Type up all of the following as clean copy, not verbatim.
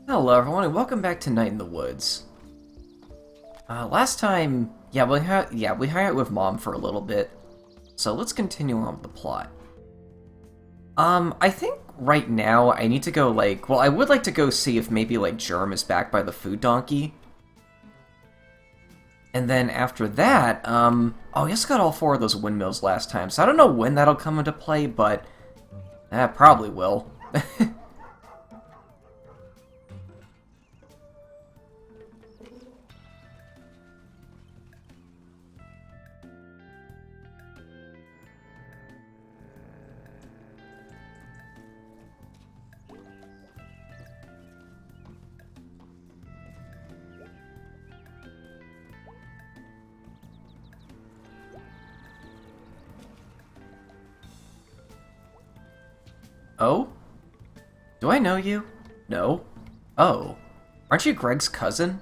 Hello everyone, and welcome back to Night in the Woods. Last time, we hung out with Mom for a little bit, so let's continue on with the plot. I think right now I need to go, I would like to go see if maybe, Germ is back by the food donkey. And then after that, oh, we just got all 4 of those windmills last time, so I don't know when that'll come into play, but, probably will. Oh? Do I know you? No. Oh. Aren't you Greg's cousin?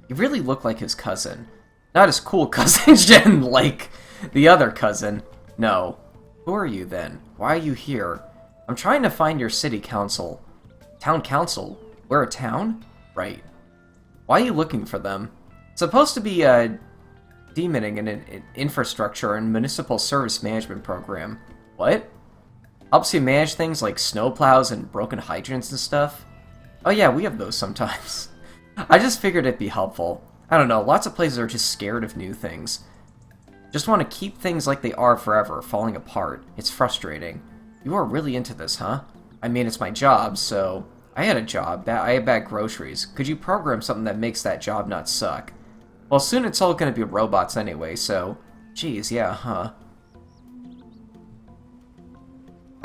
You really look like his cousin. Not his cool cousin, Jen, like the other cousin. No. Who are you then? Why are you here? I'm trying to find your city council. Town council? We're a town? Right. Why are you looking for them? It's supposed to be, demoning an infrastructure and municipal service management program. What? Helps you manage things like snowplows and broken hydrants and stuff? Oh yeah, we have those sometimes. I just figured it'd be helpful. I don't know, lots of places are just scared of new things. Just want to keep things like they are forever, falling apart. It's frustrating. You are really into this, huh? I mean, it's my job, so... I had a job, I had bad groceries. Could you program something that makes that job not suck? Well, soon it's all gonna be robots anyway, so... Geez, yeah, huh?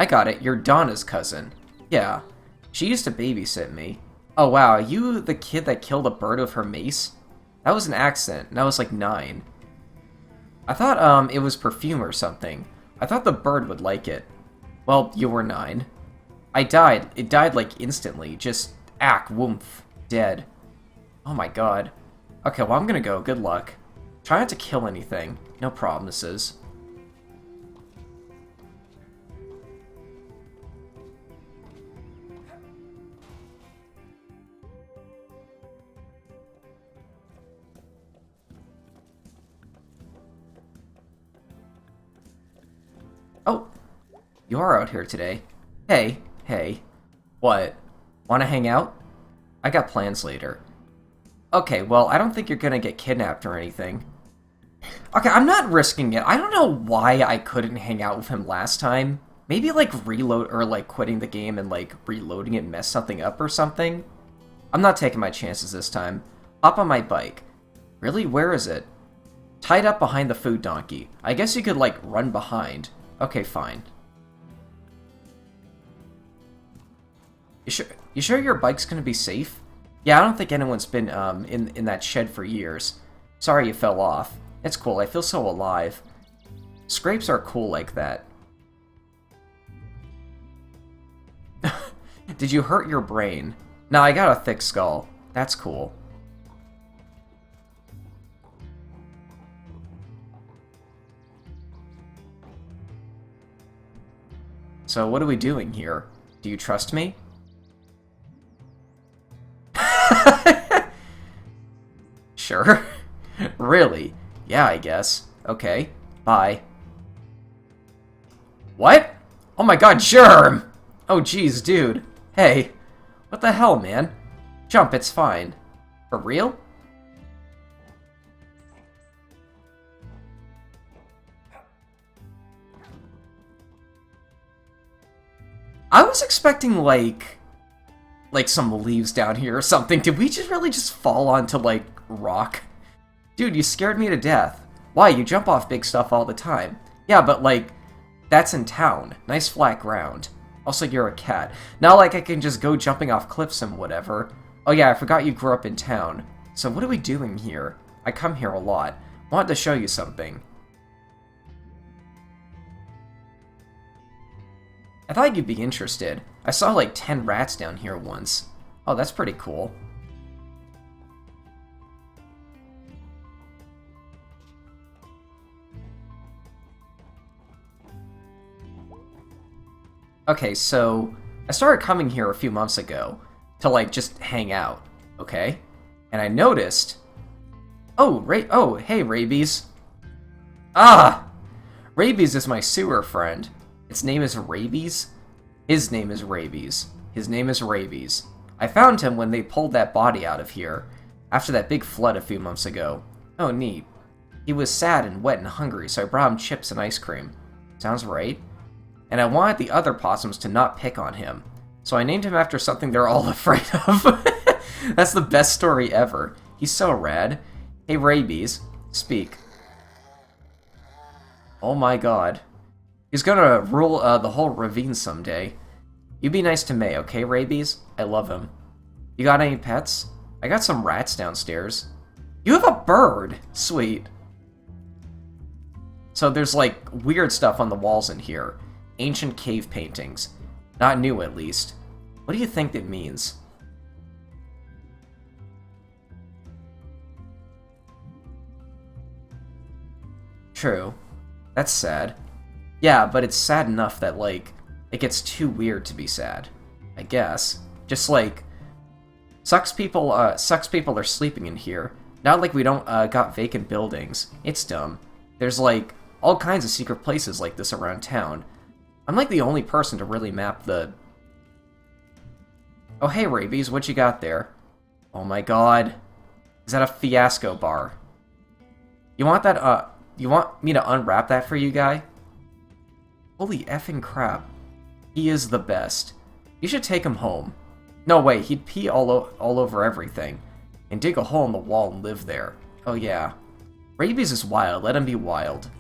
I got it, you're Donna's cousin. Yeah. She used to babysit me. Oh wow, are you the kid that killed a bird with her mace? That was an accident, and I was like 9. I thought, it was perfume or something. I thought the bird would like it. Well, you were 9. I died. It died, like, instantly. Just, woomph. Dead. Oh my god. Okay, well, I'm gonna go. Good luck. Try not to kill anything. No promises. Oh, you are out here today. Hey. What? Wanna hang out? I got plans later. Okay, well, I don't think you're gonna get kidnapped or anything. Okay, I'm not risking it. I don't know why I couldn't hang out with him last time. Maybe, reload, or, quitting the game and, reloading it messed something up or something? I'm not taking my chances this time. Hop on my bike. Really? Where is it? Tied up behind the food donkey. I guess you could, run behind. Okay, fine. You sure your bike's gonna be safe? Yeah, I don't think anyone's been, in that shed for years. Sorry you fell off. It's cool, I feel so alive. Scrapes are cool like that. Did you hurt your brain? No, I got a thick skull. That's cool. So what are we doing here? Do you trust me? Sure. Really? Yeah, I guess. Okay. Bye. What? Oh my god, Germ! Oh jeez, dude. Hey. What the hell, man? Jump, it's fine. For real? I was expecting, some leaves down here or something. Did we just really just fall onto, rock? Dude, you scared me to death. Why? You jump off big stuff all the time. Yeah, but, that's in town. Nice flat ground. Also, you're a cat. Not like I can just go jumping off cliffs and whatever. Oh yeah, I forgot you grew up in town. So what are we doing here? I come here a lot. Wanted to show you something. I thought you'd be interested. I saw 10 rats down here once. Oh, that's pretty cool. Okay, so I started coming here a few months ago. to, like, just hang out, okay? And I noticed... Oh, hey, Rabies. Ah! Rabies is my sewer friend. Its name is Rabies? His name is Rabies. His name is Rabies. I found him when they pulled that body out of here, after that big flood a few months ago. Oh, neat. He was sad and wet and hungry, so I brought him chips and ice cream. Sounds right. And I wanted the other possums to not pick on him, so I named him after something they're all afraid of. That's the best story ever. He's so rad. Hey, Rabies, speak. Oh my god. He's gonna rule the whole ravine someday. You be nice to May, okay, Rabies? I love him. You got any pets? I got some rats downstairs. You have a bird! Sweet. So there's, like, weird stuff on the walls in here. Ancient cave paintings. Not new, at least. What do you think that means? True. That's sad. Yeah, but it's sad enough that, like, it gets too weird to be sad. I guess. Just, like, sucks people are sleeping in here. Not like we don't, got vacant buildings. It's dumb. There's, like, all kinds of secret places like this around town. I'm, like, the only person to really map the... Oh, hey, Rabies, what you got there? Oh my god. Is that a fiasco bar? You want that, you want me to unwrap that for you, guy? Holy effing crap. He is the best. You should take him home. No way, he'd pee all over everything. And dig a hole in the wall and live there. Oh yeah. Rabies is wild, let him be wild.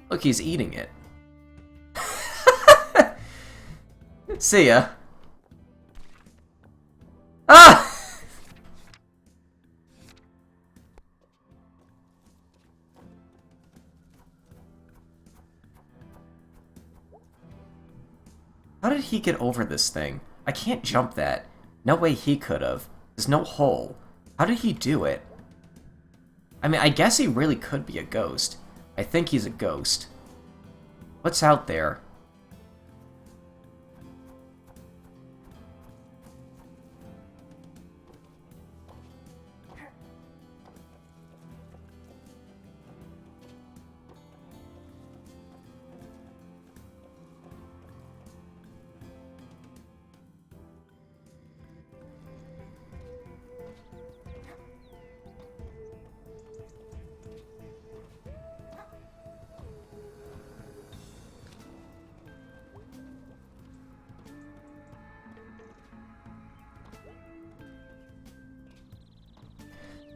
Look, he's eating it. See ya. Ah! How did he get over this thing? I can't jump that. No way he could've. There's no hole. How did he do it? I mean, I guess he really could be a ghost. I think he's a ghost. What's out there?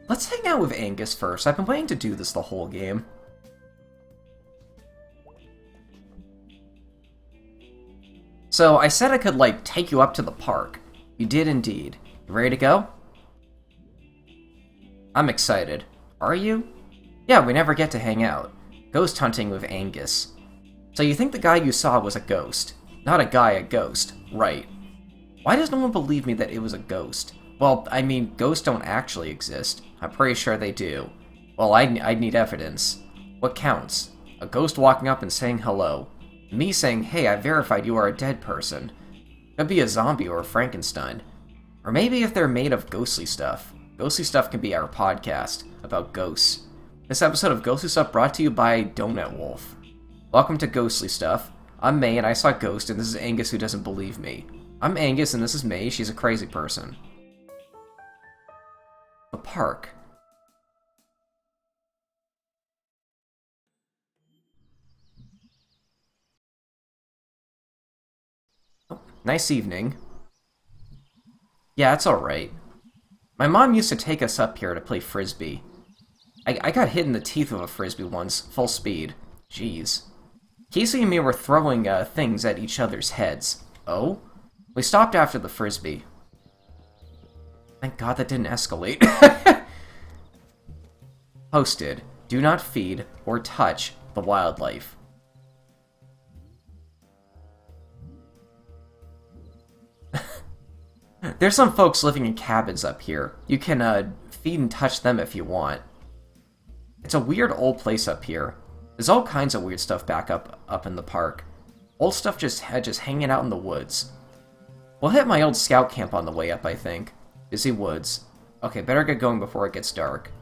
Let's hang out with Angus first. I've been waiting to do this the whole game. So, I said I could, like, take you up to the park. You did indeed. You ready to go? I'm excited. Are you? Yeah, we never get to hang out. Ghost hunting with Angus. So you think the guy you saw was a ghost? Not a guy, a ghost. Right. Why does no one believe me that it was a ghost? Well, I mean, ghosts don't actually exist. I'm pretty sure they do. Well, I'd need evidence. What counts? A ghost walking up and saying hello. Me saying, hey, I verified you are a dead person. Could be a zombie or a Frankenstein. Or maybe if they're made of ghostly stuff. Ghostly Stuff can be our podcast about ghosts. This episode of Ghostly Stuff brought to you by Donut Wolf. Welcome to Ghostly Stuff. I'm May and I saw a ghost, and this is Angus who doesn't believe me. I'm Angus and this is May, she's a crazy person. The park. Oh, nice evening. Yeah, it's alright. My mom used to take us up here to play frisbee. I got hit in the teeth with a frisbee once, full speed. Jeez. Casey and me were throwing things at each other's heads. Oh? We stopped after the frisbee. Thank God that didn't escalate. Posted. Do not feed or touch the wildlife. There's some folks living in cabins up here. You can feed and touch them if you want. It's a weird old place up here. There's all kinds of weird stuff back up in the park. Old stuff just hanging out in the woods. We'll hit my old scout camp on the way up, I think. Busy woods. Okay, better get going before it gets dark.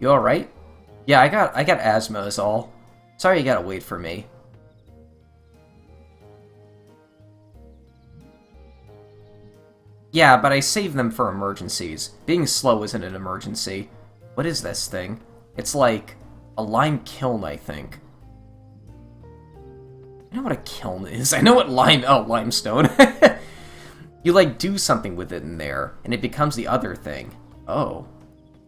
You alright? Yeah, I got asthma is all. Sorry you gotta wait for me. Yeah, but I save them for emergencies. Being slow isn't an emergency. What is this thing? It's like a lime kiln, I think. I know what a kiln is. I know what limestone. You like do something with it in there, and it becomes the other thing. Oh.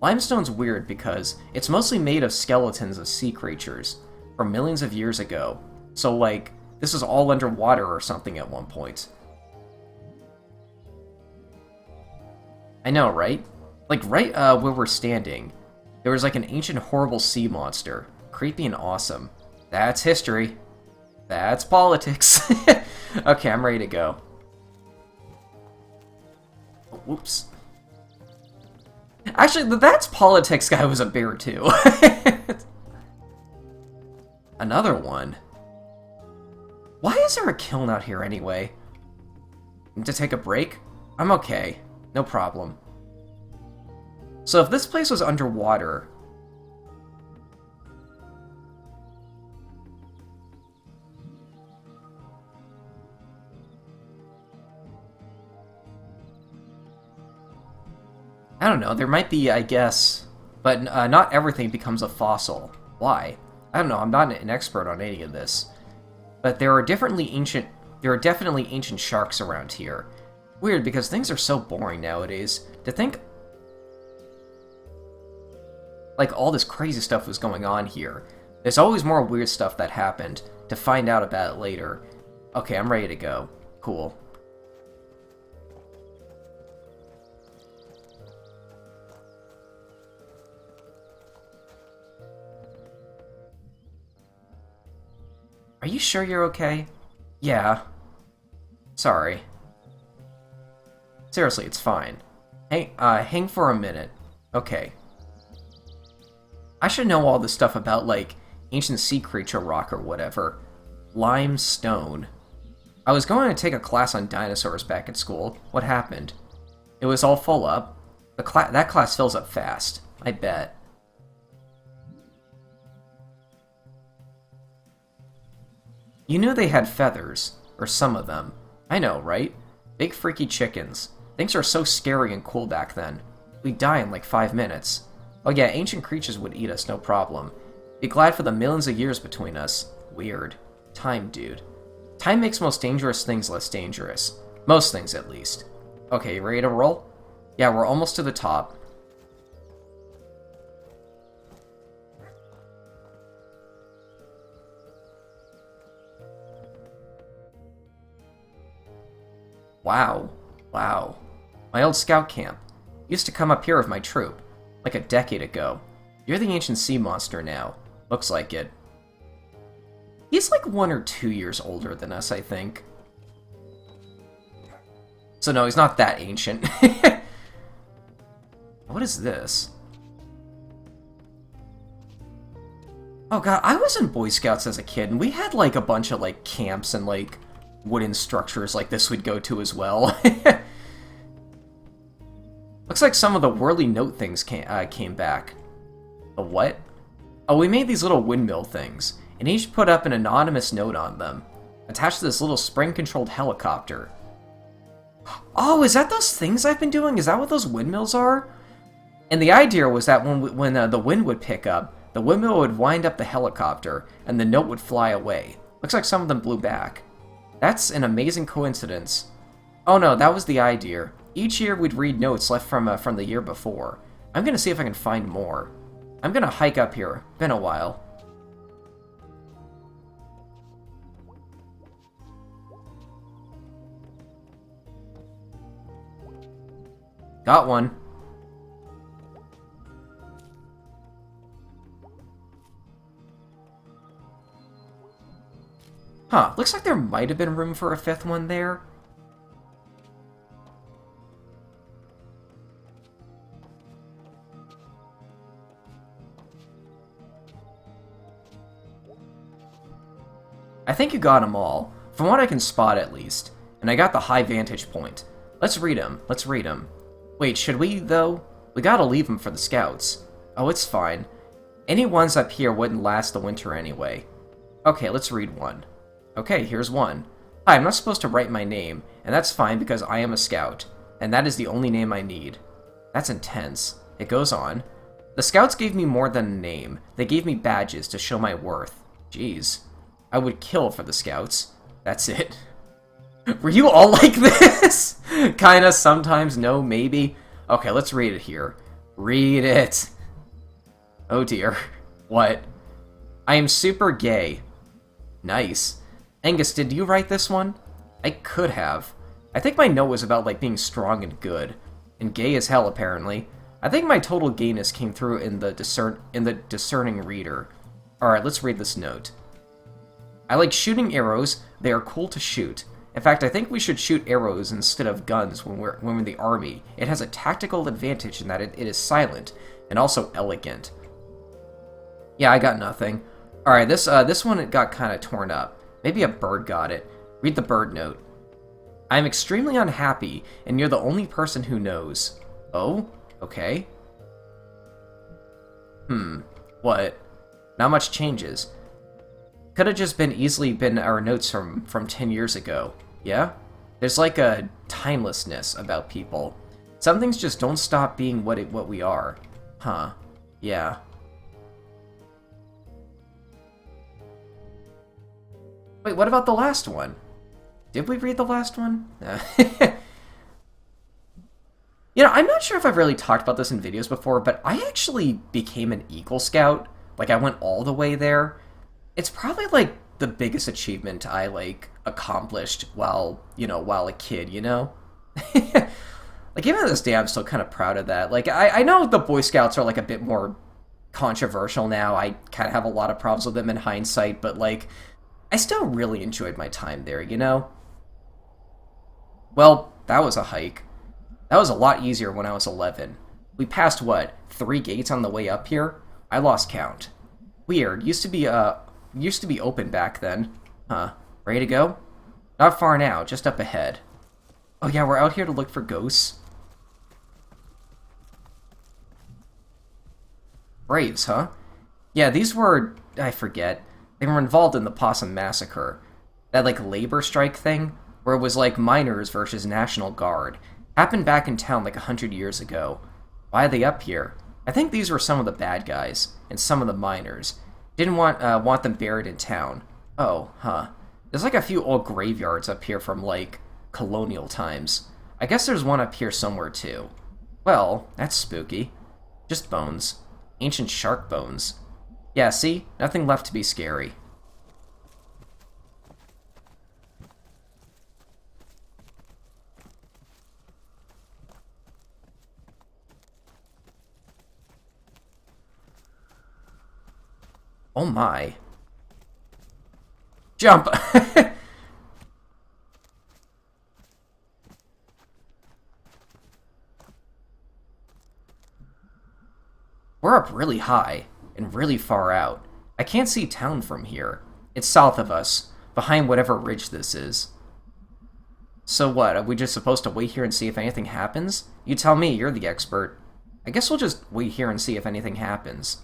Limestone's weird because it's mostly made of skeletons of sea creatures from millions of years ago. So, like, this is all underwater or something at one point. I know, right? Like, right where we're standing, there was like an ancient horrible sea monster. Creepy and awesome. That's history. That's politics. Okay, I'm ready to go. Oh, whoops. Actually, the That's Politics guy was a bear, too. Another one. Why is there a kiln out here, anyway? Need to take a break? I'm okay. No problem. So if this place was underwater... I don't know, there might be, I guess, but not everything becomes a fossil. Why? I don't know, I'm not an expert on any of this. But there are definitely ancient sharks around here. Weird, because things are so boring nowadays. To think, like, all this crazy stuff was going on here. There's always more weird stuff that happened, to find out about it later. Okay, I'm ready to go. Cool. Are you sure you're okay? Yeah. Sorry. Seriously, it's fine. Hey, hang for a minute. Okay. I should know all this stuff about, like, ancient sea creature rock or whatever. Limestone. I was going to take a class on dinosaurs back at school. What happened? It was all full up. That class fills up fast. I bet. You knew they had feathers. Or some of them. I know, right? Big freaky chickens. Things are so scary and cool back then. We'd die in like 5 minutes. Oh yeah, ancient creatures would eat us, no problem. Be glad for the millions of years between us. Weird. Time, dude. Time makes most dangerous things less dangerous. Most things, at least. Okay, you ready to roll? Yeah, we're almost to the top. Wow. Wow. My old scout camp. Used to come up here with my troop. Like a decade ago. You're the ancient sea monster now. Looks like it. He's like 1 or 2 years older than us, I think. So no, he's not that ancient. What is this? Oh god, I was in Boy Scouts as a kid, and we had like a bunch of like camps and like wooden structures like this we'd go to as well. Looks like some of the whirly note things came back. A what? Oh, we made these little windmill things, and each put up an anonymous note on them, attached to this little spring-controlled helicopter. Oh, is that those things I've been doing? Is that what those windmills are? And the idea was that when the wind would pick up, the windmill would wind up the helicopter, and the note would fly away. Looks like some of them blew back. That's an amazing coincidence. Oh no, that was the idea. Each year we'd read notes left from the year before. I'm gonna see if I can find more. I'm gonna hike up here. Been a while. Got one. Huh, looks like there might have been room for a 5th one there. I think you got them all, from what I can spot at least. And I got the high vantage point. Let's read them. Let's read them. Wait, should we, though? We gotta leave them for the scouts. Oh, it's fine. Any ones up here wouldn't last the winter anyway. Okay, let's read one. Okay, here's one. Hi, I'm not supposed to write my name, and that's fine because I am a scout. And that is the only name I need. That's intense. It goes on. The scouts gave me more than a name. They gave me badges to show my worth. Jeez. I would kill for the scouts. That's it. Were you all like this? Kinda, sometimes, no, maybe. Okay, let's read it here. Read it. Oh dear. What? I am super gay. Nice. Angus, did you write this one? I could have. I think my note was about, like, being strong and good. And gay as hell, apparently. I think my total gayness came through in the discerning reader. Alright, let's read this note. I like shooting arrows. They are cool to shoot. In fact, I think we should shoot arrows instead of guns when we're in the army. It has a tactical advantage in that it is silent and also elegant. Yeah, I got nothing. Alright, this one got kind of torn up. Maybe a bird got it. Read the bird note. I am extremely unhappy, and you're the only person who knows. Oh? Okay. What? Not much changes. Could have just easily been our notes from 10 years ago. Yeah? There's like a timelessness about people. Some things just don't stop being what we are. Huh. Yeah. Wait, what about the last one? Did we read the last one? You know, I'm not sure if I've really talked about this in videos before, but I actually became an Eagle Scout. Like, I went all the way there. It's probably, like, the biggest achievement I, like, accomplished while a kid, you know? Like, even to this day, I'm still kind of proud of that. Like, I know the Boy Scouts are, like, a bit more controversial now. I kind of have a lot of problems with them in hindsight, but, like, I still really enjoyed my time there, you know? Well, that was a hike. That was a lot easier when I was 11. We passed, what, 3 gates on the way up here? I lost count. Weird. Used to be open back then. Huh. Ready to go? Not far now, just up ahead. Oh yeah, we're out here to look for ghosts. Braves, huh? Yeah, these were... I forget. They were involved in the Possum Massacre. That, like, labor strike thing, where it was, like, miners versus National Guard. Happened back in town, like, 100 years ago. Why are they up here? I think these were some of the bad guys, and some of the miners. Didn't want them buried in town. Oh, huh. There's, like, a few old graveyards up here from, like, colonial times. I guess there's one up here somewhere, too. Well, that's spooky. Just bones. Ancient shark bones. Yeah, see? Nothing left to be scary. Oh my. Jump! We're up really high, and really far out. I can't see town from here. It's south of us, behind whatever ridge this is. So what, are we just supposed to wait here and see if anything happens? You tell me, you're the expert. I guess we'll just wait here and see if anything happens.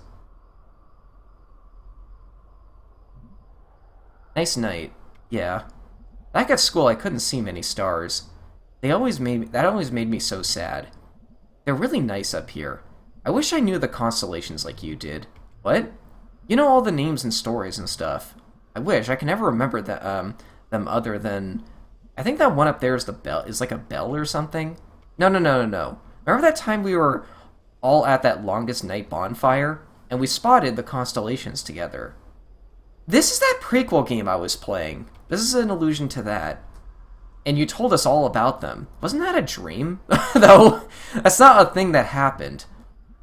Nice night. Yeah. Back at school, I couldn't see many stars. That always made me so sad. They're really nice up here. I wish I knew the constellations like you did. What? You know all the names and stories and stuff. I wish. I can never remember that, them other than... I think that one up there is like a bell or something? No. Remember that time we were all at that longest night bonfire? And we spotted the constellations together. This is that prequel game I was playing. This is an allusion to that. And you told us all about them. Wasn't that a dream? Though, that's not a thing that happened.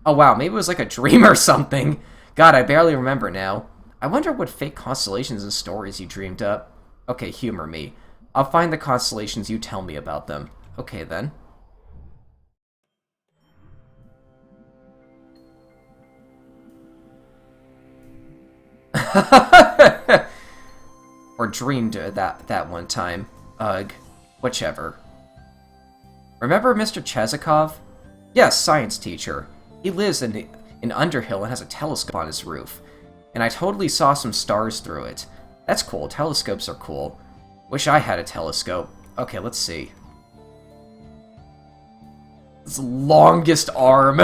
Oh wow, maybe it was like a dream or something. God, I barely remember now. I wonder what fake constellations and stories you dreamed up. Okay, humor me. I'll find the constellations, you tell me about them. Okay, then. Or dreamed that one time. Ugh. Whichever. Remember Mr. Chezikov? Yes, science teacher. He lives in Underhill and has a telescope on his roof. And I totally saw some stars through it. That's cool. Telescopes are cool. Wish I had a telescope. Okay, let's see. It's the longest arm.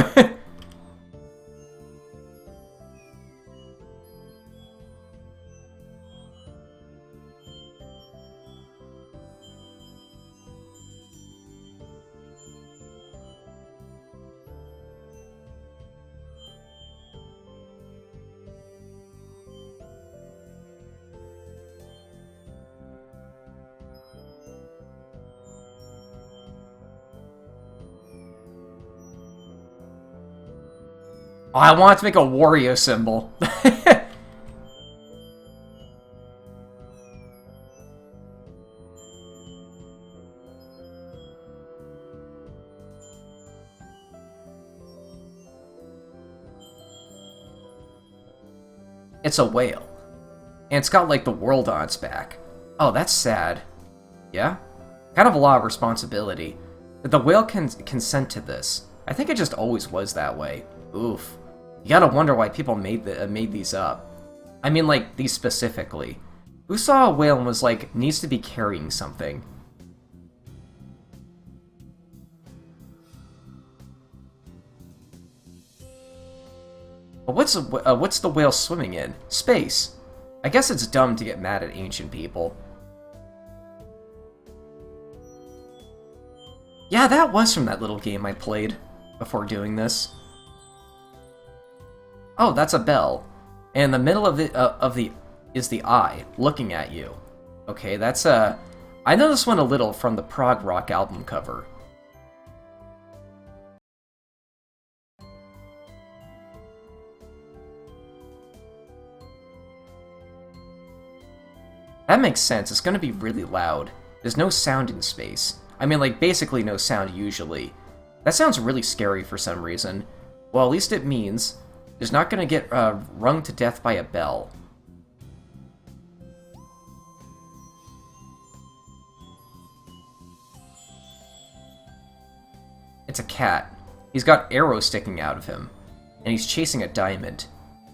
Oh, I want to make a Wario symbol. It's a whale. And it's got, like, the world on its back. Oh, that's sad. Yeah? Kind of a lot of responsibility. Did the whale consent to this? I think it just always was that way. Oof. You gotta wonder why people made these up. I mean, like, these specifically. Who saw a whale and was like, needs to be carrying something? But what's the whale swimming in? Space. I guess it's dumb to get mad at ancient people. Yeah, that was from that little game I played before doing this. Oh, that's a bell. And in the middle of the is the eye looking at you. Okay, that's I know this one a little from the prog rock album cover. That makes sense. It's going to be really loud. There's no sound in space. I mean, like, basically no sound usually. That sounds really scary for some reason. Well, at least it means there's not going to get rung to death by a bell. It's a cat. He's got arrows sticking out of him, and he's chasing a diamond.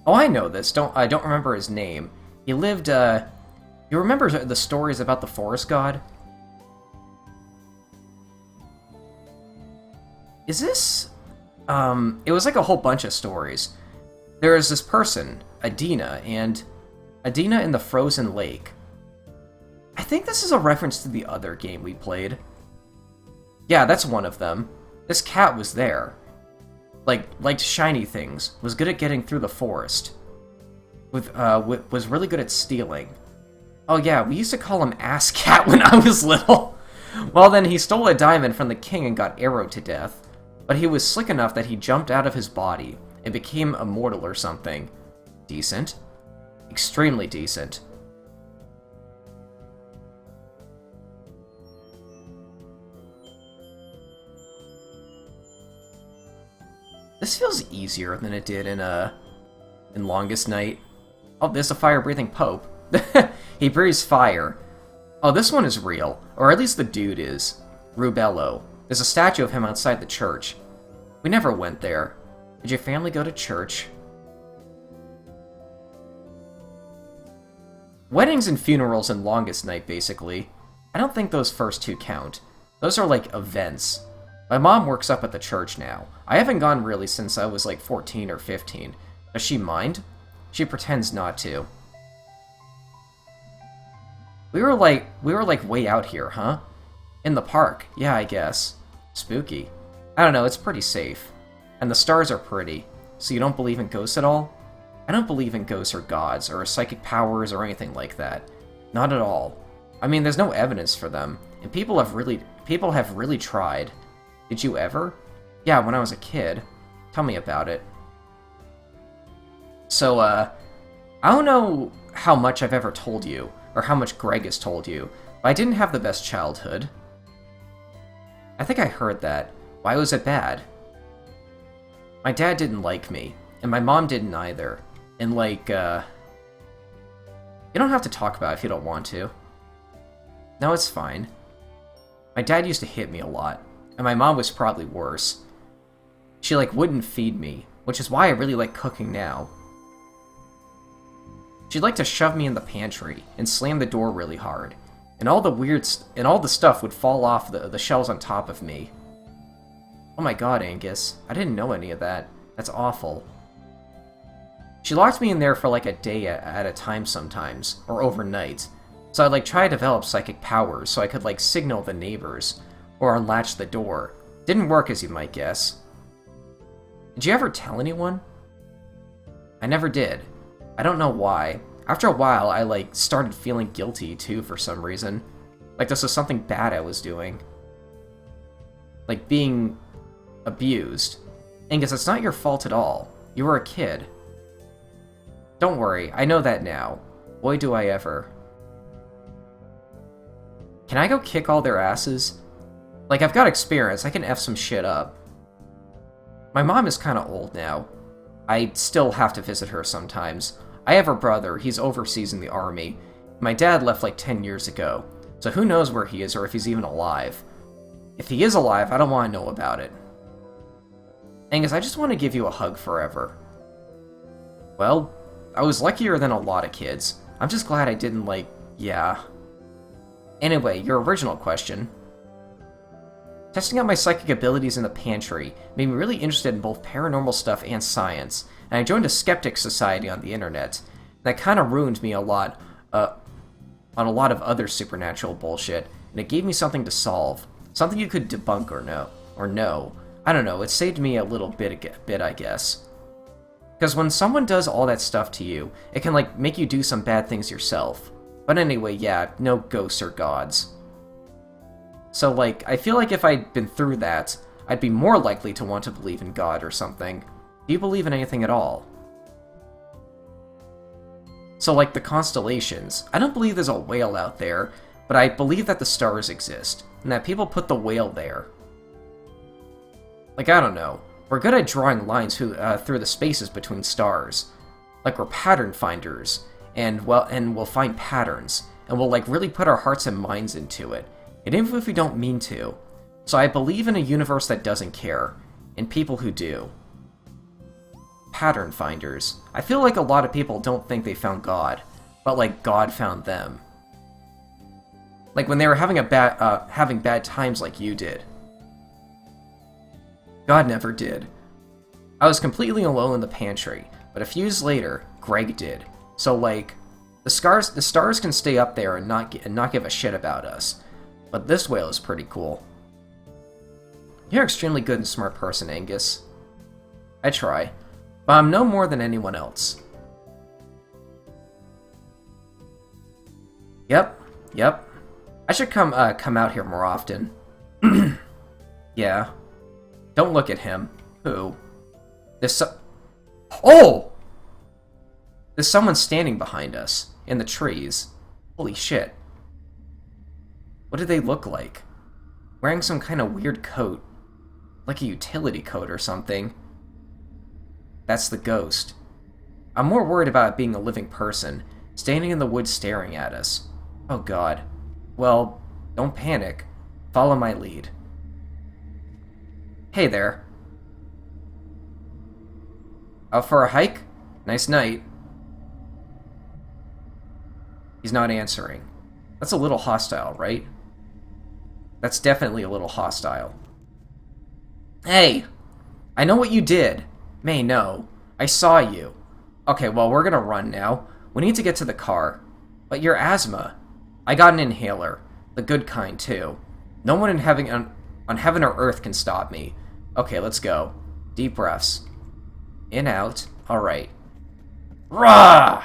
Oh, I know this. I don't remember his name. He lived, You remember the stories about the forest god? Is this... it was like a whole bunch of stories. There is this person, Adina, and Adina in the frozen lake. I think this is a reference to the other game we played. Yeah, that's one of them. This cat was there. Liked shiny things, was good at getting through the forest. Was really good at stealing. Oh yeah, we used to call him Ass Cat when I was little. Well then, he stole a diamond from the king and got arrowed to death. But he was slick enough that he jumped out of his body and became immortal or something. Decent. Extremely decent. This feels easier than it did in Longest Night. Oh, there's a fire-breathing Pope. He breathes fire. Oh, this one is real. Or at least the dude is. Rubello. There's a statue of him outside the church. We never went there. Did your family go to church? Weddings and funerals and Longest Night, basically. I don't think those first two count. Those are like events. My mom works up at the church now. I haven't gone really since I was like 14 or 15. Does she mind? She pretends not to. We were like way out here, huh? In the park. Yeah, I guess. Spooky. I don't know, it's pretty safe. And the stars are pretty. So you don't believe in ghosts at all? I don't believe in ghosts or gods or psychic powers or anything like that. Not at all. I mean, there's no evidence for them, and people have really tried. Did you ever? Yeah, when I was a kid. Tell me about it. So, I don't know how much I've ever told you, or how much Greg has told you, but I didn't have the best childhood. I think I heard that. Why was it bad? My dad didn't like me, and my mom didn't either. And, like, you don't have to talk about it if you don't want to. No, it's fine. My dad used to hit me a lot, and my mom was probably worse. She, like, wouldn't feed me, which is why I really like cooking now. She'd like to shove me in the pantry and slam the door really hard, and all the stuff would fall off the shelves on top of me. Oh my god, Angus. I didn't know any of that. That's awful. She locked me in there for like a day at a time sometimes, or overnight. So I'd like try to develop psychic powers so I could like signal the neighbors, or unlatch the door. Didn't work, as you might guess. Did you ever tell anyone? I never did. I don't know why. After a while, I like started feeling guilty too for some reason. Like this was something bad I was doing. Like being abused. Angus, it's not your fault at all. You were a kid. Don't worry, I know that now. Boy, do I ever. Can I go kick all their asses? Like, I've got experience, I can F some shit up. My mom is kinda old now. I still have to visit her sometimes. I have a brother, he's overseas in the army. My dad left like 10 years ago, so who knows where he is or if he's even alive. If he is alive, I don't want to know about it. Angus, I just want to give you a hug forever. Well, I was luckier than a lot of kids. I'm just glad I didn't, like, yeah. Anyway, your original question. Testing out my psychic abilities in the pantry made me really interested in both paranormal stuff and science, and I joined a skeptic society on the internet. That kind of ruined me a lot, on a lot of other supernatural bullshit, and it gave me something to solve. Something you could debunk or no. I don't know, it saved me a little bit, I guess. Because when someone does all that stuff to you, it can, like, make you do some bad things yourself. But anyway, yeah, no ghosts or gods. So, like, I feel like if I'd been through that, I'd be more likely to want to believe in God or something. Do you believe in anything at all? So, like, the constellations. I don't believe there's a whale out there, but I believe that the stars exist, and that people put the whale there. Like, I don't know. We're good at drawing lines through the spaces between stars. Like, we're pattern finders, and we'll find patterns, and we'll, like, really put our hearts and minds into it. And even if we don't mean to. So I believe in a universe that doesn't care, and people who do. Pattern finders. I feel like a lot of people don't think they found God, but like God found them. Like when they were having bad times like you did. God never did. I was completely alone in the pantry, but a few years later, Greg did. So like, the stars can stay up there and not give a shit about us. But this whale is pretty cool. You're an extremely good and smart person, Angus. I try, but I'm no more than anyone else. Yep. I should come out here more often. Yeah. Don't look at him. Who? Oh! There's someone standing behind us, in the trees. Holy shit. What do they look like? Wearing some kind of weird coat. Like a utility coat or something. That's the ghost. I'm more worried about it being a living person, standing in the woods staring at us. Oh god. Well, don't panic. Follow my lead. Hey there. Out for a hike? Nice night. He's not answering. That's a little hostile, right? That's definitely a little hostile. Hey! I know what you did. May, no. I saw you. Okay, well, we're gonna run now. We need to get to the car. But your asthma. I got an inhaler. The good kind, too. No one on heaven or earth can stop me. Okay, let's go. Deep breaths. In, out. Alright. Rah!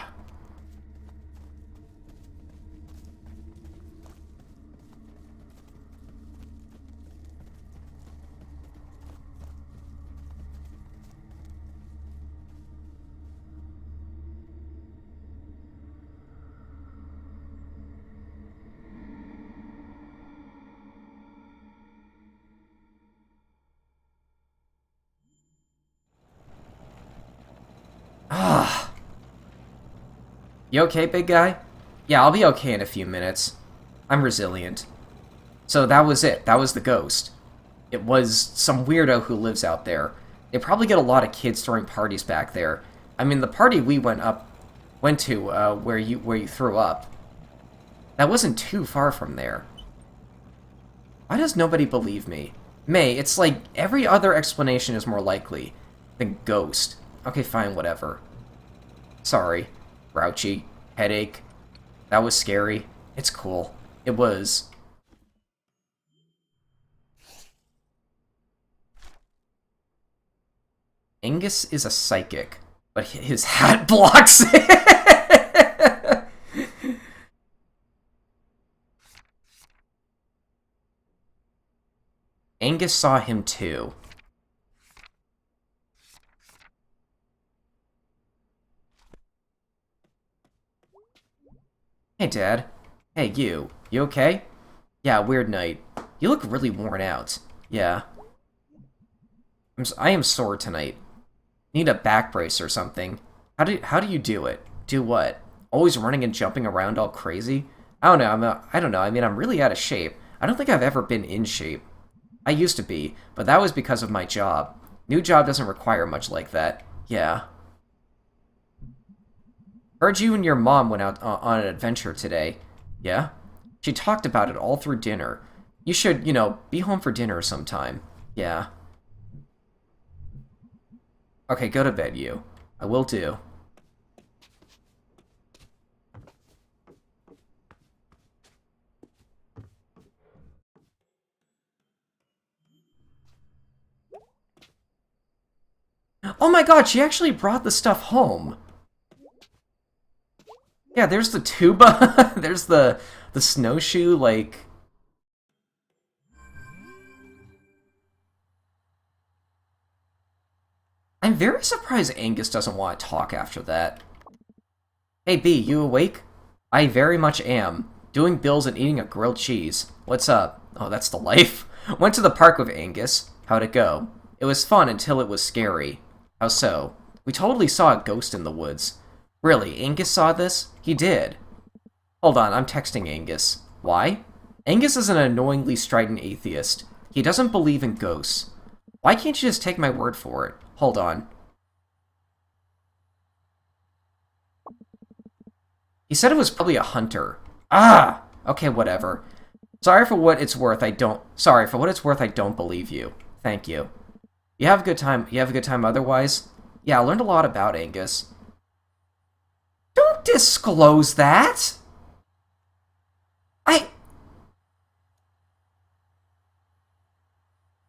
You okay, big guy? Yeah, I'll be okay in a few minutes. I'm resilient. So that was it. That was the ghost. It was some weirdo who lives out there. They probably get a lot of kids throwing parties back there. I mean, the party we went to, where you threw up, that wasn't too far from there. Why does nobody believe me? May, it's like every other explanation is more likely than ghost. Okay, fine, whatever. Sorry. Grouchy. Headache. That was scary. It's cool. It was. Angus is a psychic, but his hat blocks it. Angus saw him too. Hey, Dad. Hey, you. You okay? Yeah, weird night. You look really worn out. Yeah. I am sore tonight. Need a back brace or something. How do you do it? Do what? Always running and jumping around all crazy? I don't know. I don't know. I mean, I'm really out of shape. I don't think I've ever been in shape. I used to be, but that was because of my job. New job doesn't require much like that. Yeah. Heard you and your mom went out on an adventure today. Yeah? She talked about it all through dinner. You should, you know, be home for dinner sometime. Yeah. Okay, go to bed, you. I will do. Oh my god, she actually brought the stuff home. Yeah, there's the tuba. There's the snowshoe, like... I'm very surprised Angus doesn't want to talk after that. Hey, B, you awake? I very much am. Doing bills and eating a grilled cheese. What's up? Oh, that's the life. Went to the park with Angus. How'd it go? It was fun until it was scary. How so? We totally saw a ghost in the woods. Really, Angus saw this? He did. Hold on, I'm texting Angus. Why? Angus is an annoyingly strident atheist. He doesn't believe in ghosts. Why can't you just take my word for it? Hold on. He said it was probably a hunter. Ah! Okay, whatever. Sorry for what it's worth, I don't believe you. Thank you. You have a good time. You have a good time otherwise? Yeah, I learned a lot about Angus. Don't disclose that!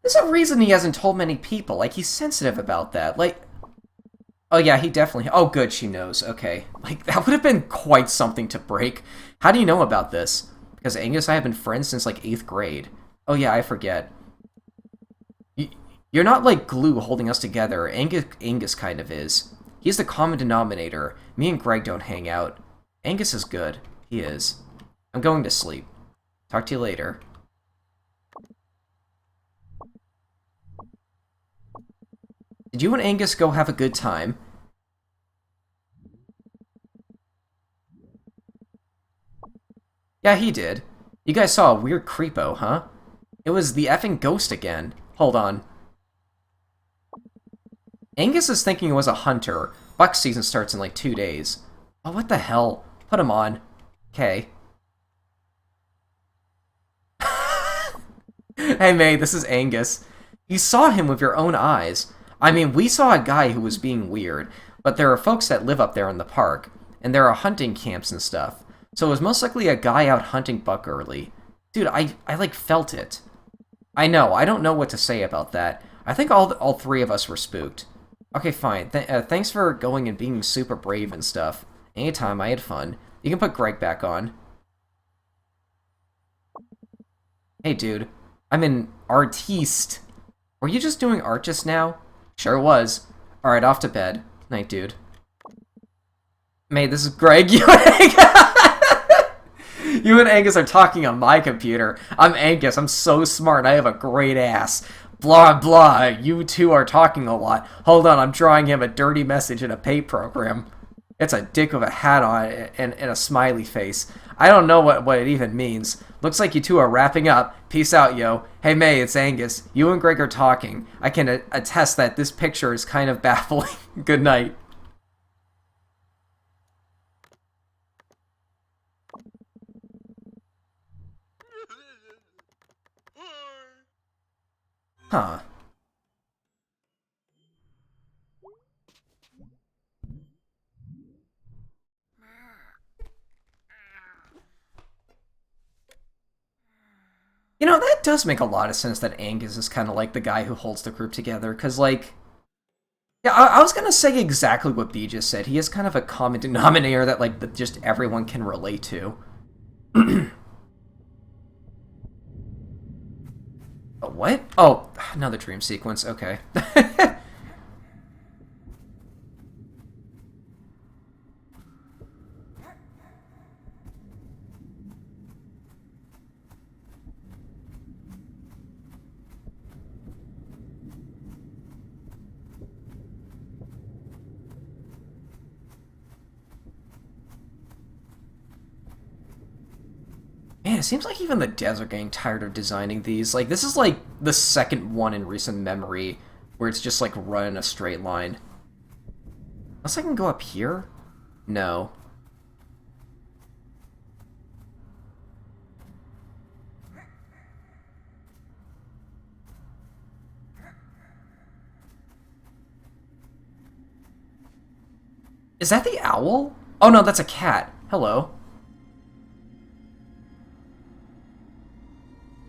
There's a reason he hasn't told many people. Like, he's sensitive about that. Like... Oh, yeah, he definitely... Oh, good, she knows. Okay. Like, that would have been quite something to break. How do you know about this? Because Angus and I have been friends since, like, 8th grade. Oh, yeah, I forget. You're not, like, glue holding us together. Angus kind of is. He's the common denominator. Me and Greg don't hang out. Angus is good. He is. I'm going to sleep. Talk to you later. Did you and Angus go have a good time? Yeah, he did. You guys saw a weird creepo, huh? It was the effing ghost again. Hold on. Angus is thinking it was a hunter. Buck season starts in like 2 days. Oh, what the hell? Put him on. Okay. Hey, May, this is Angus. You saw him with your own eyes. I mean, we saw a guy who was being weird, but there are folks that live up there in the park, and there are hunting camps and stuff. So it was most likely a guy out hunting buck early. Dude, I like, felt it. I know, I don't know what to say about that. I think all three of us were spooked. Okay, fine. Thanks for going and being super brave and stuff. Anytime, I had fun. You can put Greg back on. Hey, dude. I'm an artiste. Were you just doing art just now? Sure was. Alright, off to bed. Night, dude. May, this is Greg. You and Angus are talking on my computer. I'm Angus. I'm so smart. I have a great ass. Blah, blah. You two are talking a lot. Hold on, I'm drawing him a dirty message in a paint program. It's a dick with a hat on and a smiley face. I don't know what it even means. Looks like you two are wrapping up. Peace out, yo. Hey, May, it's Angus. You and Greg are talking. I can attest that this picture is kind of baffling. Good night. Huh. You know, that does make a lot of sense that Angus is kind of like the guy who holds the group together, because, like... Yeah, I was gonna say exactly what B just said. He is kind of a common denominator that, like, just everyone can relate to. What? Oh, another dream sequence. Okay. Man, it seems like even the devs are getting tired of designing these. Like, this is like the second one in recent memory where it's just like run in a straight line. Unless I can go up here? No. Is that the owl? Oh no, that's a cat. Hello.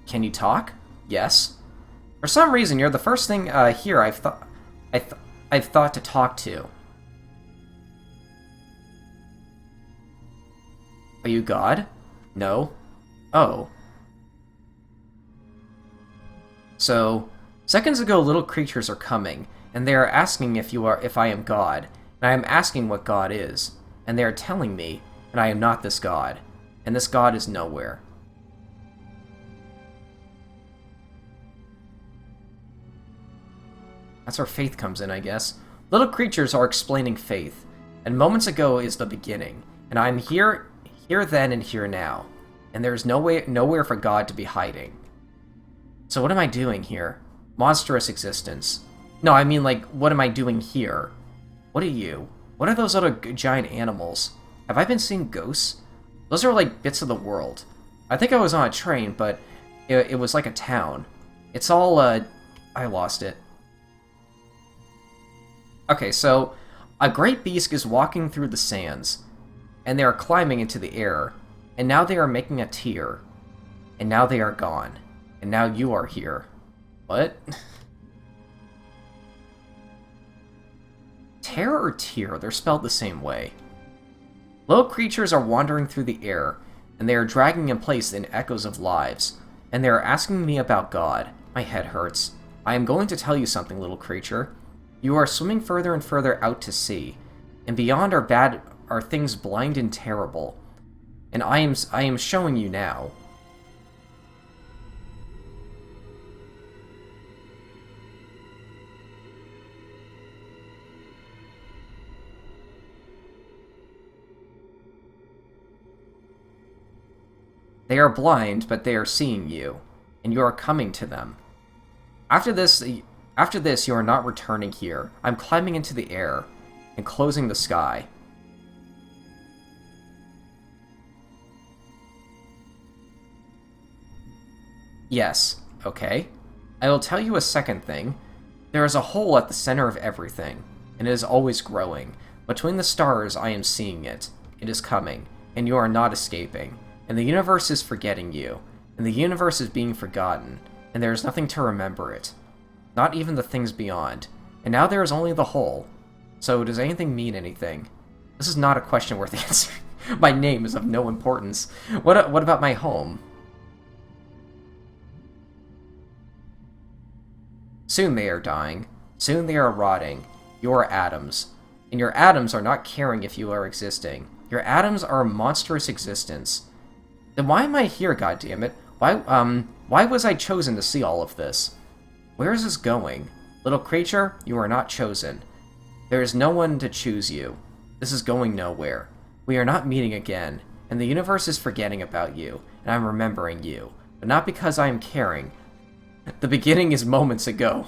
Can you talk? Yes. For some reason, you're the first thing here I've thought to talk to. Are you God? No. Oh. So, seconds ago, little creatures are coming, and they are asking if I am God, and I am asking what God is, and they are telling me, and I am not this God, and this God is nowhere. That's where faith comes in, I guess. Little creatures are explaining faith, and moments ago is the beginning, and I'm here then and here now, and there's nowhere for God to be hiding. So what am I doing here? Monstrous existence. No, I mean, like, what am I doing here? What are you? What are those other giant animals? Have I been seeing ghosts? Those are like bits of the world. I think I was on a train, but it was like a town. It's all, I lost it. Okay, so a great beast is walking through the sands, and they are climbing into the air, and now they are making a tear, and now they are gone, and now you are here. What? Tear or tear? They're spelled the same way. Little creatures are wandering through the air, and they are dragging in place in echoes of lives, and they are asking me about God. My head hurts. I am going to tell you something, little creature. You are swimming further and further out to sea, and beyond are things blind and terrible. And I am showing you now. They are blind, but they are seeing you, and you are coming to them. After this, you are not returning here. I'm climbing into the air and closing the sky. Yes, okay. I will tell you a second thing. There is a hole at the center of everything, and it is always growing. Between the stars, I am seeing it. It is coming, and you are not escaping. And the universe is forgetting you, and the universe is being forgotten, and there is nothing to remember it. Not even the things beyond. And now there is only the hole. So does anything mean anything? This is not a question worth answering. My name is of no importance. What about my home? Soon they are dying. Soon they are rotting. You are atoms. And your atoms are not caring if you are existing. Your atoms are a monstrous existence. Then why am I here, goddammit? Why was I chosen to see all of this? Where is this going? Little creature, you are not chosen. There is no one to choose you. This is going nowhere. We are not meeting again, and the universe is forgetting about you, and I'm remembering you. But not because I am caring. The beginning is moments ago.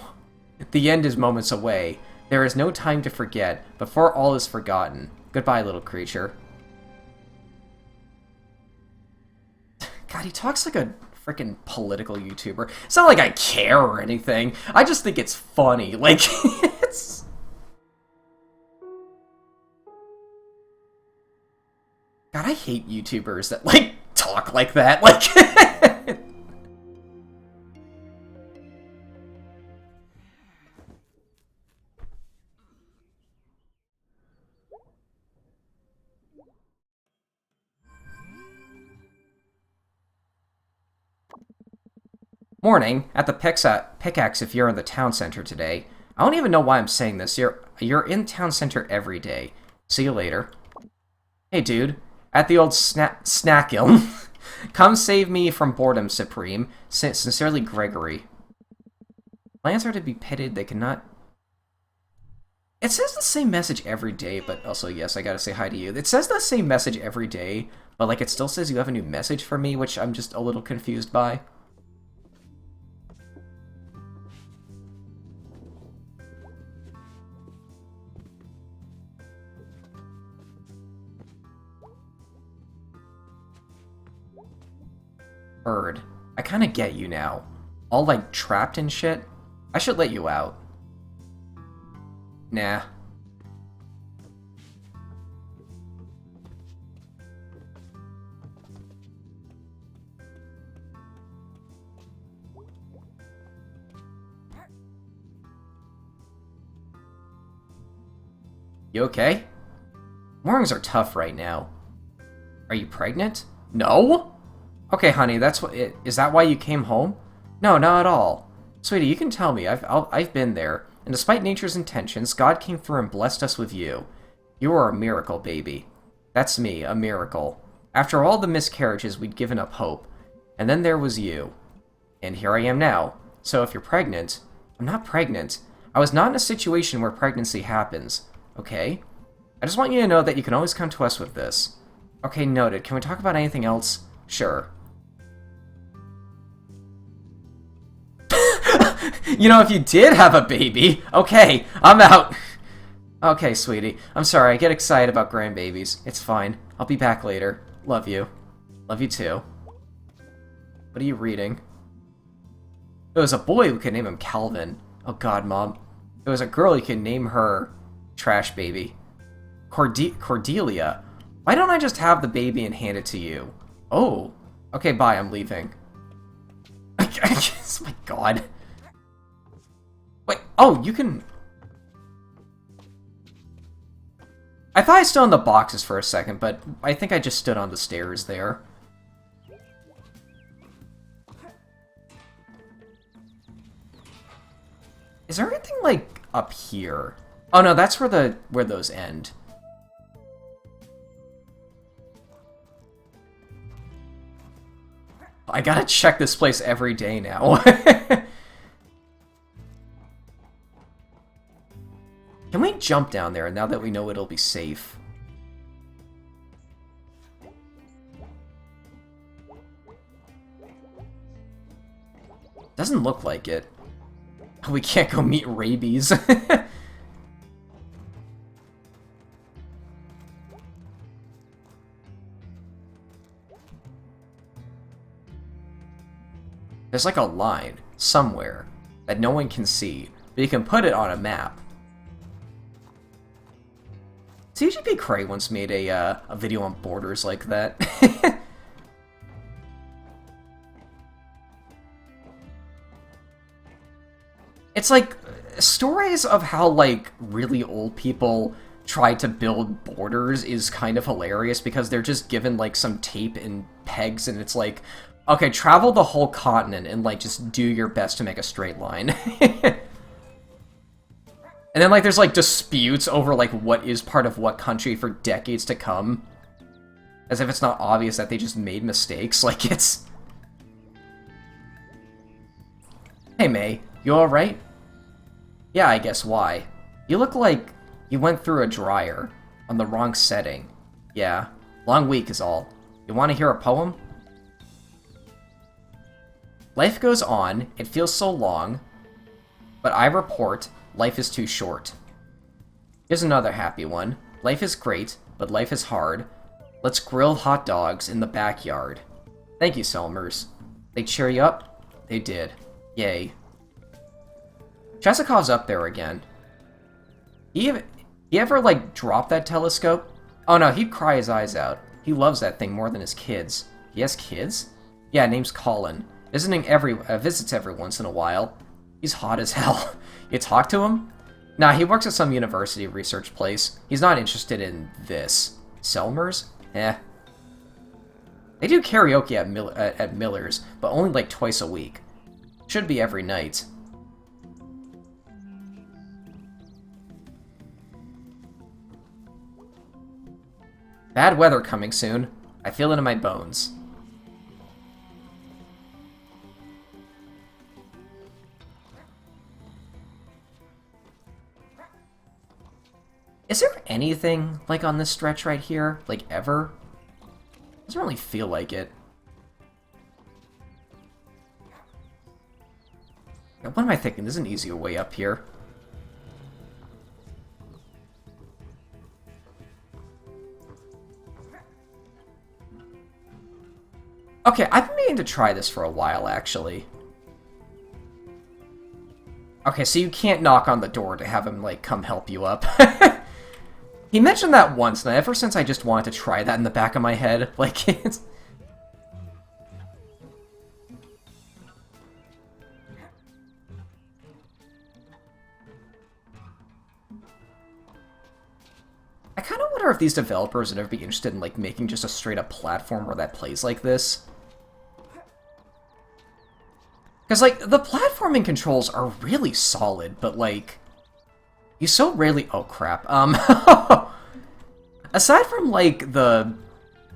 The end is moments away. There is no time to forget, before all is forgotten. Goodbye, little creature. God, he talks like a freaking political YouTuber. It's not like I care or anything. I just think it's funny. Like, it's... God, I hate YouTubers that, like, talk like that. Like... Morning. At the Pickaxe if you're in the town center today. I don't even know why I'm saying this. You're in town center every day. See you later. Hey, dude. At the old Snackil. Come save me from boredom, Supreme. Sincerely, Gregory. Lands are to be pitied. They cannot... It says the same message every day, but also, yes, I gotta say hi to you. It says the same message every day, but, like, it still says you have a new message for me, which I'm just a little confused by. Bird, I kinda get you now. All, like, trapped and shit. I should let you out. Nah. You okay? Mornings are tough right now. Are you pregnant? No? Okay, honey, that's what is that why you came home? No, not at all. Sweetie, you can tell me. I've been there. And despite nature's intentions, God came through and blessed us with you. You are a miracle, baby. That's me, a miracle. After all the miscarriages, we'd given up hope. And then there was you. And here I am now. So if you're pregnant... I'm not pregnant. I was not in a situation where pregnancy happens. Okay? I just want you to know that you can always come to us with this. Okay, noted. Can we talk about anything else? Sure. You know, if you did have a baby... Okay, I'm out. Okay, sweetie. I'm sorry, I get excited about grandbabies. It's fine. I'll be back later. Love you. Love you too. What are you reading? It was a boy, we could name him Calvin. Oh god, Mom. It was a girl, you could name her... Trash Baby. Cordelia. Why don't I just have the baby and hand it to you? Oh. Okay, bye, I'm leaving. My god. Wait, oh, you can... I thought I stood on the boxes for a second, but I think I just stood on the stairs there. Is there anything, like, up here? Oh no, that's where those end. I gotta check this place every day now. Can we jump down there now that we know it'll be safe? Doesn't look like it. We can't go meet rabies. There's like a line, somewhere, that no one can see, but you can put it on a map. CGP Cray once made a video on borders like that. It's like, stories of how, like, really old people try to build borders is kind of hilarious because they're just given, like, some tape and pegs and it's like, okay, travel the whole continent and, like, just do your best to make a straight line. And then, like, there's, like, disputes over, like, what is part of what country for decades to come. As if it's not obvious that they just made mistakes. Like, it's... Hey, May. You alright? Yeah, I guess why. You look like you went through a dryer. on the wrong setting. Yeah, long week is all. You want to hear a poem? Life goes on, it feels so long, but I report, life is too short. Here's another happy one. Life is great, but life is hard. Let's grill hot dogs in the backyard. Thank you, Selmers. They cheer you up? They did. Yay. Chesakov's up there again. He ever, like, drop that telescope? Oh no, he'd cry his eyes out. He loves that thing more than his kids. He has kids? Yeah, name's Colin. Visits every once in a while. He's hot as hell. You talk to him? Nah, he works at some university research place. He's not interested in this. Selmers? Eh. They do karaoke at Miller's, but only like twice a week. Should be every night. Bad weather coming soon. I feel it in my bones. Is there anything, like, on this stretch right here? Like, ever? Doesn't really feel like it. What am I thinking? There's an easier way up here. Okay, I've been meaning to try this for a while, actually. Okay, so you can't knock on the door to have him, like, come help you up. He mentioned that once, and ever since I just wanted to try that in the back of my head. Like, it's... I kind of wonder if these developers would ever be interested in, like, making just a straight-up platformer that plays like this. Because, like, the platforming controls are really solid, but, like... You so rarely... Oh, crap. Aside from, like, the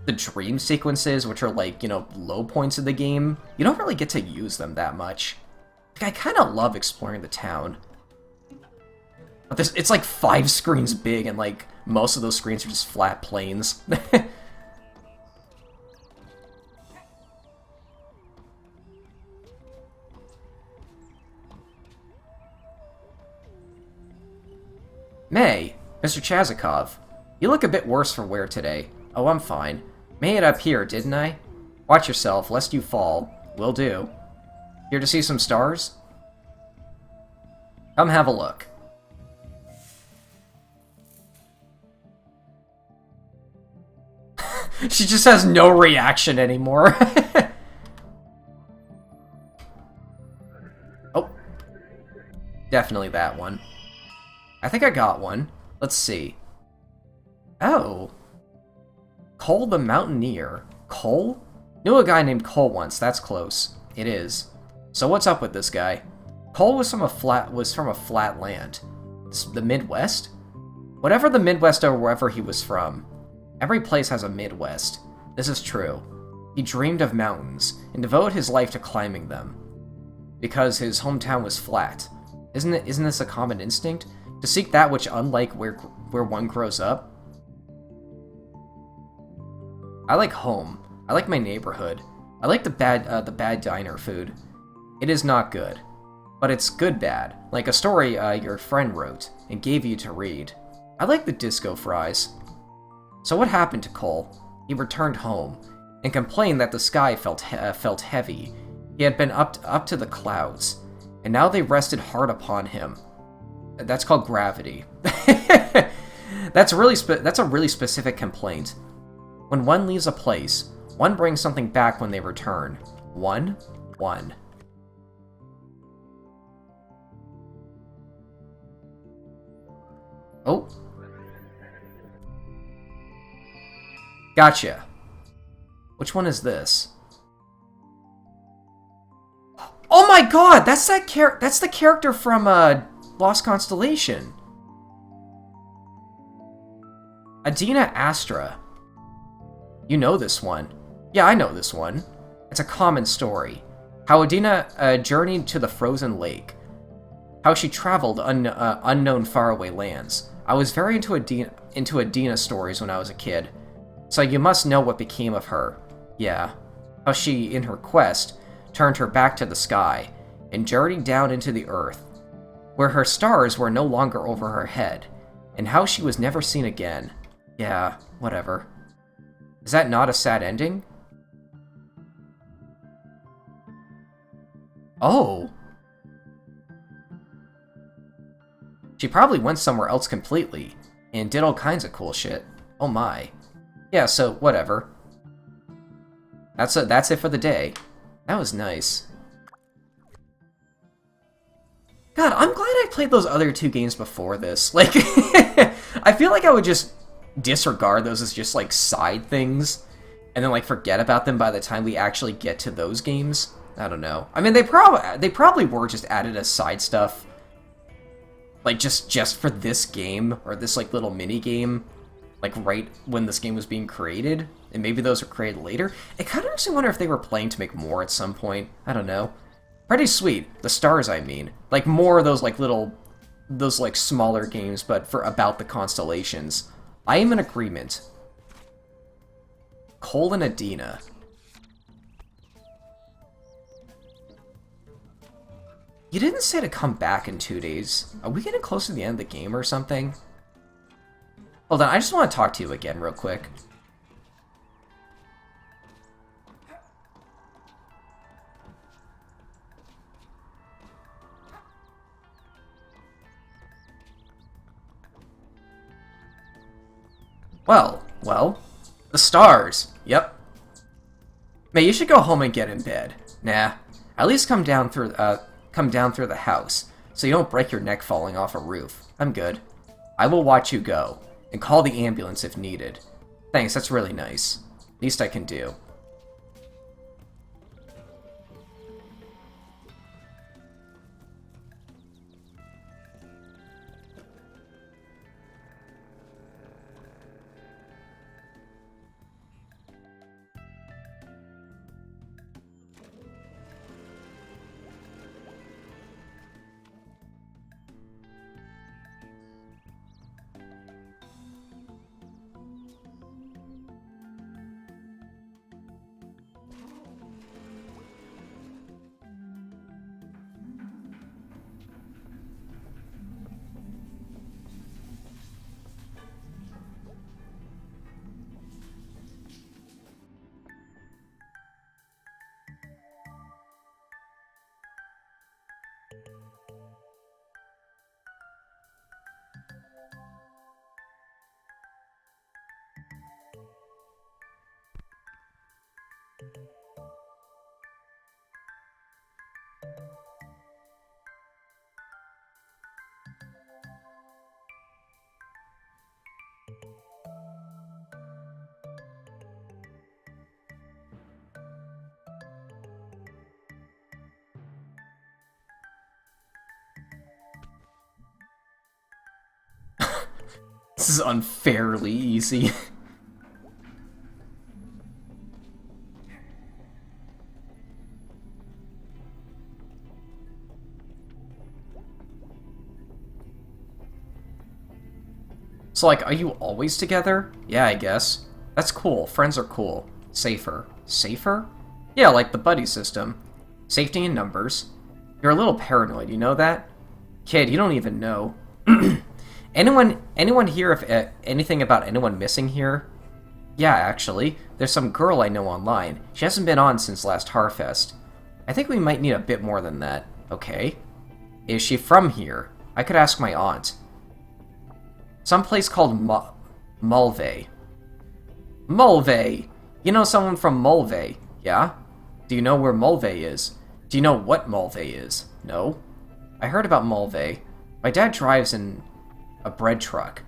dream sequences, which are, like, you know, low points of the game, you don't really get to use them that much. Like, I kind of love exploring the town. But it's, like, 5 screens big, and, like, most of those screens are just flat plains. May, Mr. Chazikov, you look a bit worse for wear today. Oh, I'm fine. Made it up here, didn't I? Watch yourself, lest you fall. Will do. Here to see some stars? Come have a look. She just has no reaction anymore. Oh. Definitely that one. I think I got one. Let's see. Oh. Cole the Mountaineer. Cole? Knew a guy named Cole once, that's close. It is. So what's up with this guy? Cole was from a flat land. The Midwest? Whatever the Midwest or wherever he was from. Every place has a Midwest. This is true. He dreamed of mountains, and devoted his life to climbing them. Because his hometown was flat. Isn't this a common instinct? To seek that which unlike where one grows up? I like home. I like my neighborhood. I like the bad diner food. It is not good. But it's good bad, like a story your friend wrote and gave you to read. I like the disco fries. So what happened to Cole? He returned home and complained that the sky felt heavy. He had been up to the clouds, and now they rested hard upon him. That's called gravity. That's a really specific complaint. When one leaves a place, one brings something back when they return. One. Oh. Gotcha. Which one is this? Oh my god, that's the character from Lost Constellation. Adina Astra. You know this one. Yeah, I know this one. It's a common story. How Adina journeyed to the frozen lake. How she traveled unknown faraway lands. I was very into Adina. into Adina stories when I was a kid. So you must know what became of her. Yeah. How she, in her quest, turned her back to the sky, and journeyed down into the earth, where her stars were no longer over her head, and how she was never seen again. Yeah, whatever. Is that not a sad ending? Oh. She probably went somewhere else completely, and did all kinds of cool shit. Oh my. Yeah, so, whatever. That's it for the day. That was nice. God, I'm glad I played those other two games before this. Like, I feel like I would just disregard those as just, like, side things, and then, like, forget about them by the time we actually get to those games. I don't know. I mean, they probably were just added as side stuff, like, just for this game, or this, like, little mini-game, like, right when this game was being created, and maybe those were created later. I kind of actually wonder if they were planning to make more at some point. I don't know. Pretty sweet. The stars, I mean. Like, more of those, like, those, like, smaller games, but for about the constellations. I am in agreement. Cole and Adina. You didn't say to come back in 2 days. Are we getting close to the end of the game or something? Hold on, I just want to talk to you again real quick. Well, the stars. Yep. Man, you should go home and get in bed. Nah, at least come down through the house, so you don't break your neck falling off a roof. I'm good. I will watch you go, and call the ambulance if needed. Thanks, that's really nice. Least I can do. This is unfairly easy. So, like, are you always together? Yeah, I guess. That's cool. Friends are cool. Safer. Safer? Yeah, like the buddy system. Safety in numbers. You're a little paranoid, you know that? Kid, you don't even know. Anyone hear of anything about anyone missing here? Yeah, actually. There's some girl I know online. She hasn't been on since last Harfest. I think we might need a bit more than that. Okay. Is she from here? I could ask my aunt. Some place called Mulvey. Mulvey! You know someone from Mulvey, yeah? Do you know where Mulvey is? Do you know what Mulvey is? No? I heard about Mulvey. My dad drives in a bread truck.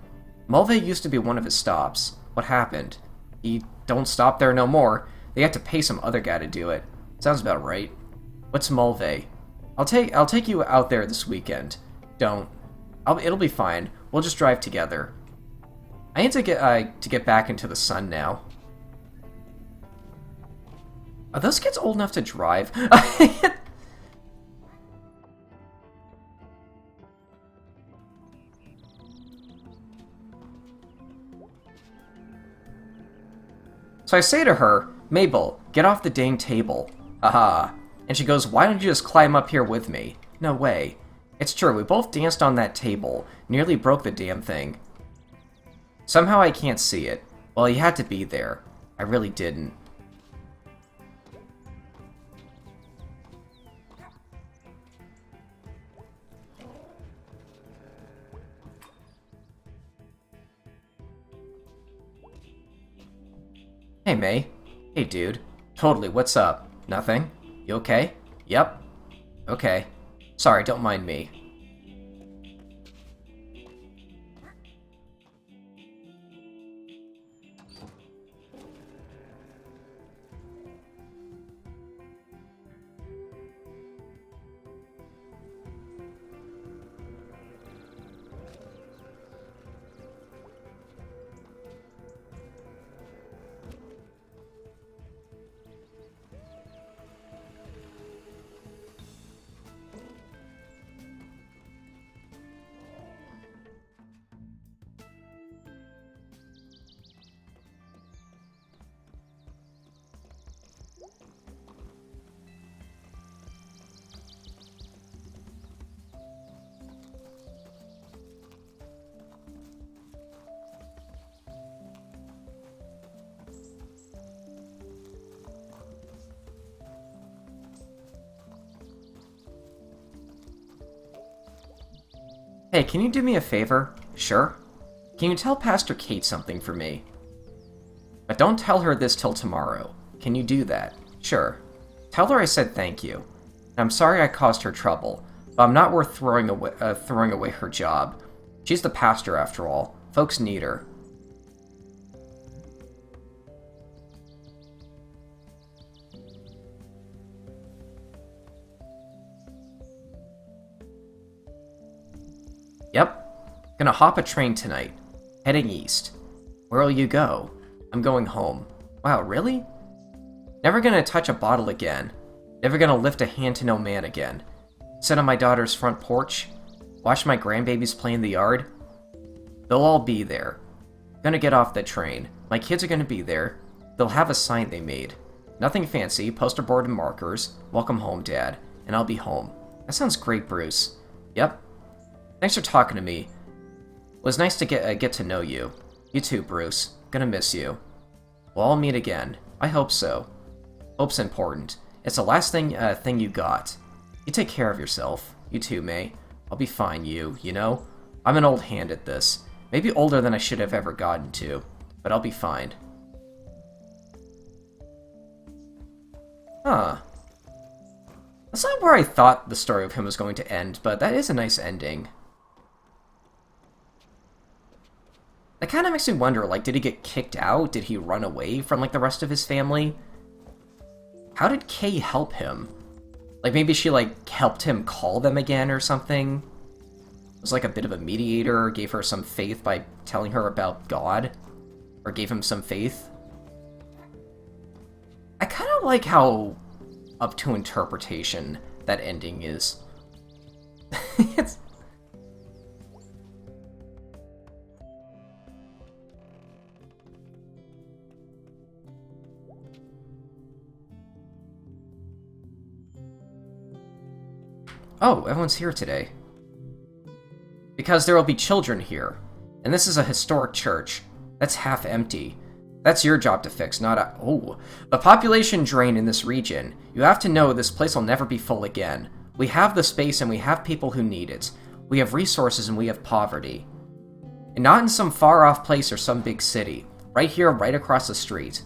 Mulvey used to be one of his stops. What happened? He don't stop there no more. They had to pay some other guy to do it. Sounds about right. What's Mulvey? I'll take you out there this weekend. Don't. It'll be fine. We'll just drive together. I need to get back into the sun now. Are those kids old enough to drive? So I say to her, Mabel, get off the dang table. Haha. And she goes, why don't you just climb up here with me? No way. It's true, we both danced on that table. Nearly broke the damn thing. Somehow I can't see it. Well, you had to be there. I really didn't. Hey, May. Hey, dude. Totally, what's up? Nothing? You okay? Yep. Okay. Sorry, don't mind me. Hey, can you do me a favor? Sure. Can you tell Pastor Kate something for me? But don't tell her this till tomorrow. Can you do that? Sure. Tell her I said thank you. I'm sorry I caused her trouble, but I'm not worth throwing away her job. She's the pastor after all. Folks need her. Yep. Gonna hop a train tonight. Heading east. Where'll you go? I'm going home. Wow, really? Never gonna touch a bottle again. Never gonna lift a hand to no man again. Sit on my daughter's front porch. Watch my grandbabies play in the yard. They'll all be there. Gonna get off the train. My kids are gonna be there. They'll have a sign they made. Nothing fancy, poster board and markers. Welcome home, Dad. And I'll be home. That sounds great, Bruce. Yep. Thanks for talking to me. It was nice to get to know you. You too, Bruce. Gonna miss you. We'll all meet again. I hope so. Hope's important. It's the last thing you got. You take care of yourself. You too, May. I'll be fine, you know? I'm an old hand at this. Maybe older than I should have ever gotten to. But I'll be fine. Huh. That's not where I thought the story of him was going to end, but that is a nice ending. That kind of makes me wonder, like, did he get kicked out? Did he run away from, like, the rest of his family? How did Kay help him? Like, maybe she, like, helped him call them again or something? Was, like, a bit of a mediator, gave her some faith by telling her about God? Or gave him some faith? I kind of like how up to interpretation that ending is. It's... Oh, everyone's here today. Because there will be children here. And this is a historic church. That's half empty. That's your job to fix, not a... Oh. The population drain in this region. You have to know this place will never be full again. We have the space and we have people who need it. We have resources and we have poverty. And not in some far-off place or some big city. Right here, right across the street.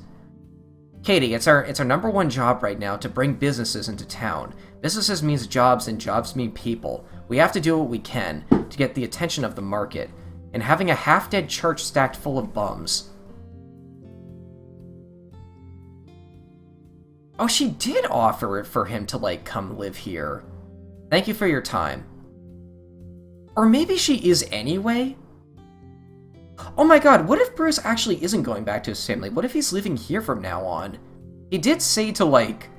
Katie, it's our number one job right now to bring businesses into town. Businesses means jobs, and jobs mean people. We have to do what we can to get the attention of the market. And having a half-dead church stacked full of bums. Oh, she did offer it for him to, like, come live here. Thank you for your time. Or maybe she is anyway? Oh my god, what if Bruce actually isn't going back to his family? What if he's living here from now on? He did say to, like,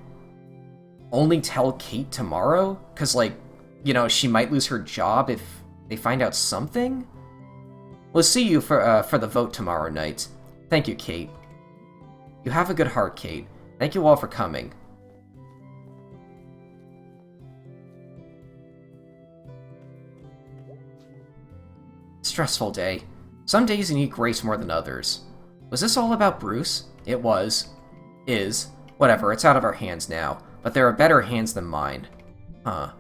only tell Kate tomorrow? Because, like, you know, she might lose her job if they find out something? We'll see you for the vote tomorrow night. Thank you, Kate. You have a good heart, Kate. Thank you all for coming. Stressful day. Some days you need grace more than others. Was this all about Bruce? It was. Is. Whatever, it's out of our hands now. But there are better hands than mine. Huh.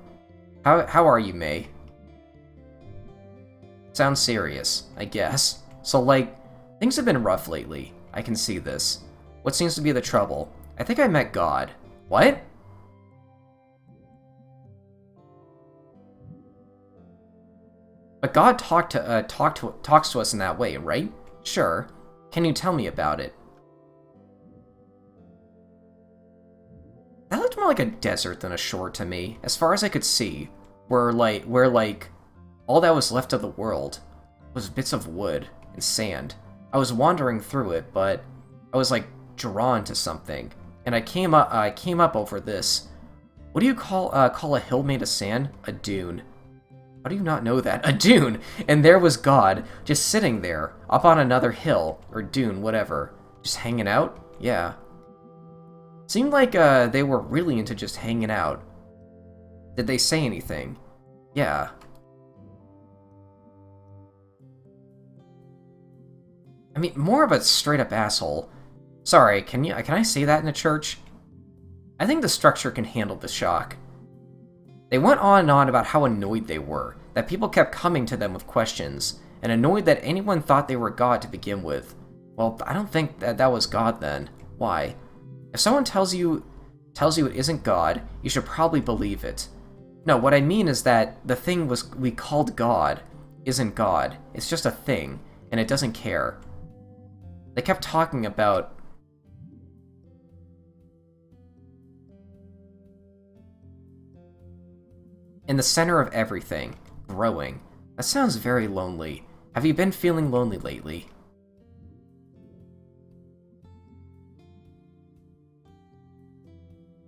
How are you, May? Sounds serious, I guess. So, like, things have been rough lately. I can see this. What seems to be the trouble? I think I met God. What? But God talks to us in that way, right? Sure. Can you tell me about it? That looked more like a desert than a shore to me, as far as I could see, where all that was left of the world was bits of wood and sand. I was wandering through it, but I was like drawn to something, and I came up over this. What do you call a hill made of sand? A dune. How do you not know that? A dune! And there was God, just sitting there, up on another hill, or dune, whatever. Just hanging out? Yeah. Seemed like they were really into just hanging out. Did they say anything? Yeah. I mean, more of a straight-up asshole. Sorry, can I say that in a church? I think the structure can handle the shock. They went on and on about how annoyed they were, that people kept coming to them with questions, and annoyed that anyone thought they were God to begin with. Well, I don't think that was God then. Why? If someone tells you it isn't God, you should probably believe it. No, what I mean is that the thing we called God isn't God. It's just a thing, and it doesn't care. They kept talking about in the center of everything, growing. That sounds very lonely. Have you been feeling lonely lately?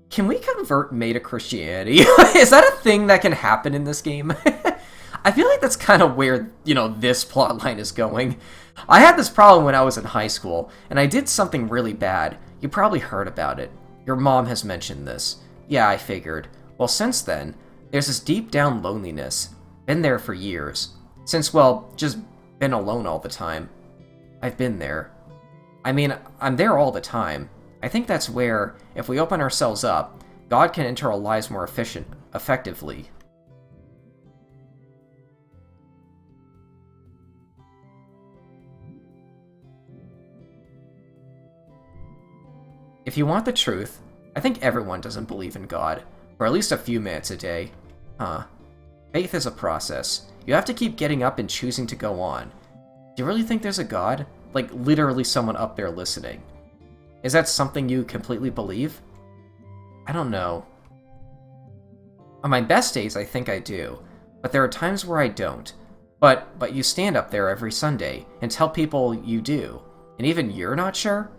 Can we convert May to Christianity? Is that a thing that can happen in this game? I feel like that's kind of where, this plotline is going. I had this problem when I was in high school, and I did something really bad. You probably heard about it. Your mom has mentioned this. Yeah, I figured. Well, since then, there's this deep down loneliness. Been there for years. Since, well, just been alone all the time. I've been there. I mean, I'm there all the time. I think that's where, if we open ourselves up, God can enter our lives more effectively. If you want the truth, I think everyone doesn't believe in God, for at least a few minutes a day. Huh. Faith is a process. You have to keep getting up and choosing to go on. Do you really think there's a God? Like, literally someone up there listening. Is that something you completely believe? I don't know. On my best days, I think I do, but there are times where I don't. But you stand up there every Sunday and tell people you do, and even you're not sure?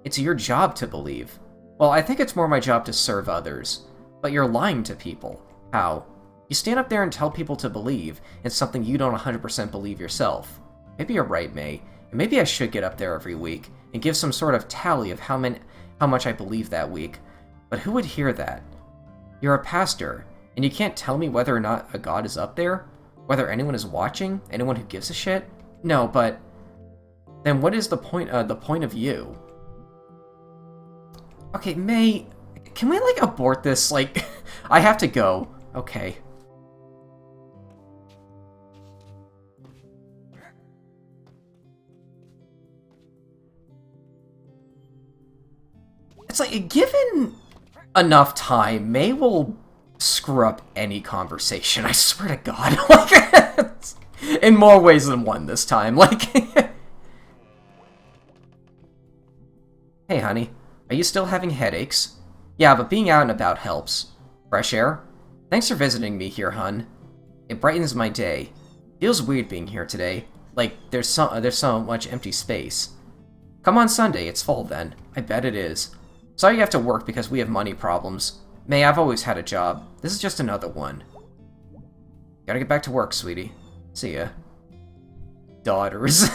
It's your job to believe. Well, I think it's more my job to serve others. But you're lying to people. How? You stand up there and tell people to believe in something you don't 100% believe yourself. Maybe you're right, May, and maybe I should get up there every week and give some sort of tally of how much I believe that week. But who would hear that? You're a pastor, and you can't tell me whether or not a God is up there? Whether anyone is watching? Anyone who gives a shit? No, but then what is the point of you? Okay, May, can we, abort this? I have to go. Okay. It's given enough time, May will screw up any conversation, I swear to God. In more ways than one this time. Hey, honey. Are you still having headaches? Yeah, but being out and about helps. Fresh air? Thanks for visiting me here, hun. It brightens my day. Feels weird being here today. There's so much empty space. Come on Sunday, it's full then. I bet it is. Sorry you have to work because we have money problems. May, I've always had a job. This is just another one. Gotta get back to work, sweetie. See ya. Daughters.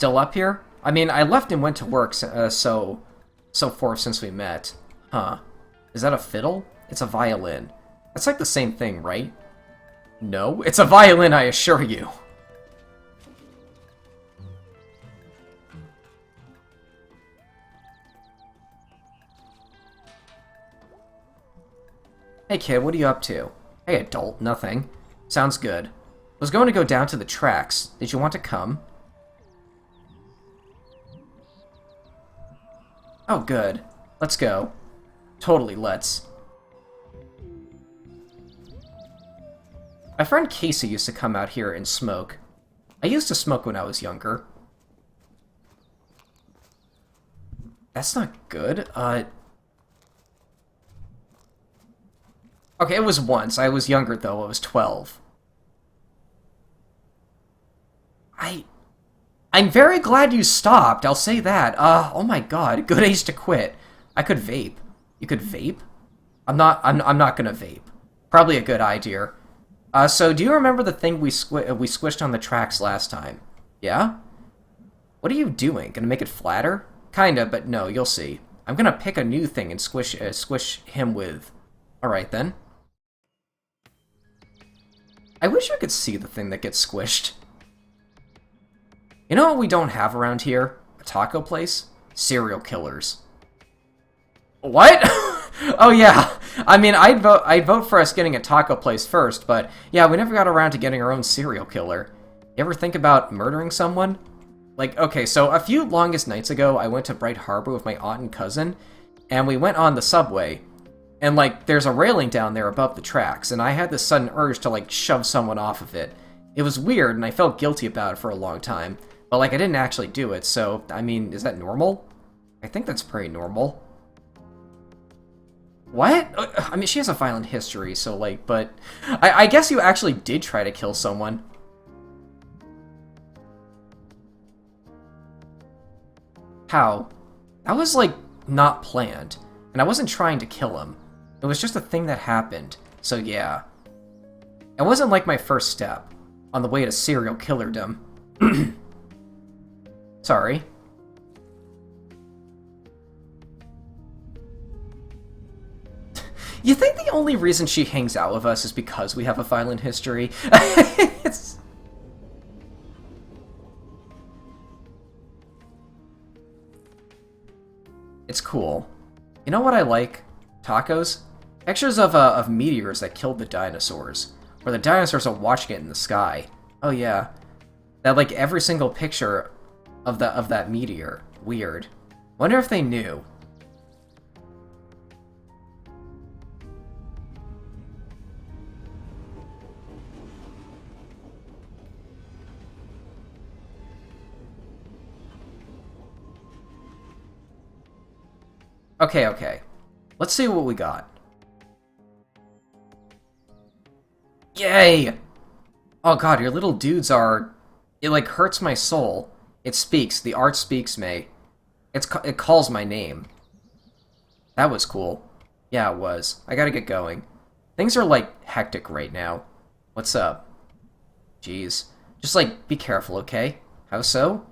Still up here? I mean, I left and went to work, so forth since we met. Huh. Is that a fiddle? It's a violin. That's like the same thing, right? No, it's a violin, I assure you. Hey kid, what are you up to? Hey adult, nothing. Sounds good. I was going to go down to the tracks. Did you want to come? Oh, good. Let's go. Totally, let's. My friend Casey used to come out here and smoke. I used to smoke when I was younger. That's not good. Okay, it was once. I was younger, though. I was 12. I'm very glad you stopped, I'll say that. Oh my god, good age to quit. I could vape. You could vape? I'm not gonna vape. Probably a good idea. So do you remember the thing we squished on the tracks last time? Yeah? What are you doing? Gonna make it flatter? Kinda, but no, you'll see. I'm gonna pick a new thing and squish him with. Alright then. I wish I could see the thing that gets squished. You know what we don't have around here? A taco place? Serial killers. What? Oh yeah. I mean, I'd vote for us getting a taco place first, but yeah, we never got around to getting our own serial killer. You ever think about murdering someone? Like, okay, so a few longest nights ago, I went to Bright Harbor with my aunt and cousin, and we went on the subway, and like, there's a railing down there above the tracks, and I had this sudden urge to like shove someone off of it. It was weird, and I felt guilty about it for a long time. But, like, I didn't actually do it, so, I mean, is that normal? I think that's pretty normal. What? I mean, she has a violent history, so, like, but... I guess you actually did try to kill someone. How? That was, like, not planned. And I wasn't trying to kill him. It was just a thing that happened. So, yeah. It wasn't, like, my first step on the way to serial killerdom. Sorry. You think the only reason she hangs out with us is because we have a violent history? It's cool. You know what I like? Tacos? Pictures of meteors that killed the dinosaurs. Where the dinosaurs are watching it in the sky. Oh yeah. That, like, every single picture of that meteor. Weird. Wonder if they knew. Okay. Let's see what we got. Yay! Oh god, your little dudes are... It, like, hurts my soul. It speaks. The art speaks me. It calls my name. That was cool. Yeah, it was. I gotta get going. Things are, like, hectic right now. What's up? Jeez. Just, like, be careful, okay? How so?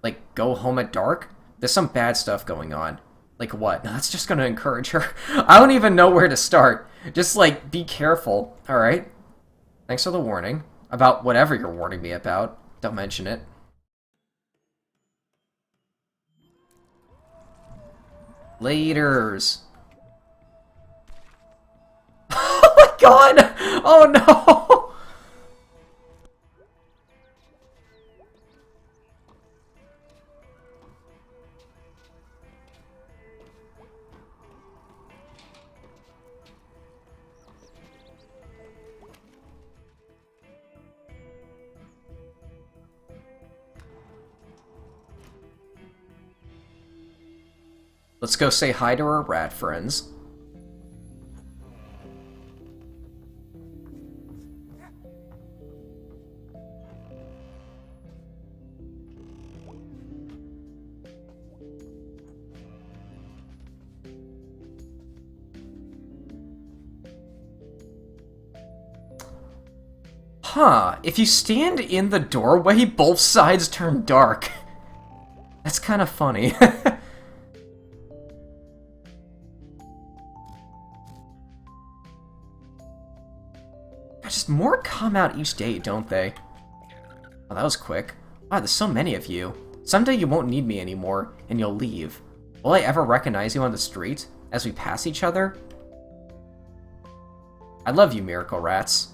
Like, go home at dark? There's some bad stuff going on. Like, what? No, that's just gonna encourage her. I don't even know where to start. Just, like, be careful, alright? Thanks for the warning. About whatever you're warning me about. Don't mention it. Laters. Oh my god! Oh no! Let's go say hi to our rat friends. Huh, if you stand in the doorway, both sides turn dark. That's kind of funny. Just more come out each day, don't they? Oh, that was quick. Wow, there's so many of you. Someday you won't need me anymore, and you'll leave. Will I ever recognize you on the street as we pass each other? I love you, Miracle Rats.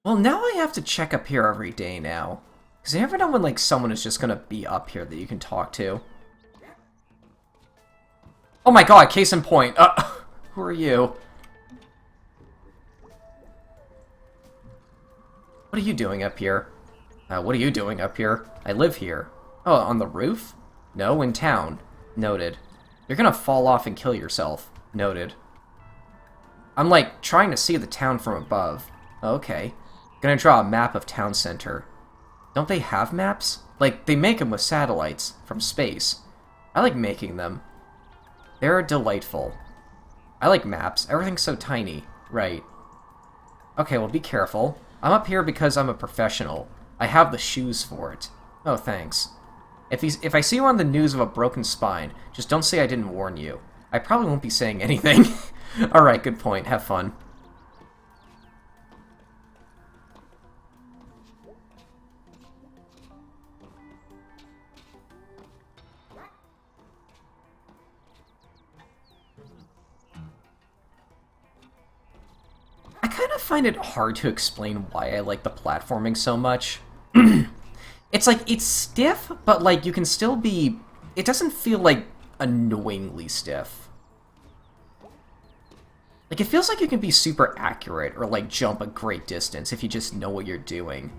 Well, now I have to check up here every day now. Because you never know when, like, someone is just gonna be up here that you can talk to. Oh my god, case in point. Who are you? What are you doing up here? What are you doing up here? I live here. Oh, on the roof? No, in town. Noted. You're gonna fall off and kill yourself. Noted. I'm, like, trying to see the town from above. Okay. Gonna draw a map of town center. Don't they have maps? Like, they make them with satellites from space. I like making them. They're delightful. I like maps. Everything's so tiny. Right. Okay, well, be careful. I'm up here because I'm a professional. I have the shoes for it. Oh, thanks. If I see you on the news of a broken spine, just don't say I didn't warn you. I probably won't be saying anything. Alright, good point. Have fun. I kind of find it hard to explain why I like the platforming so much. It's like, it's stiff, but like, you can still be... It doesn't feel like annoyingly stiff. Like, it feels like you can be super accurate or like jump a great distance if you just know what you're doing.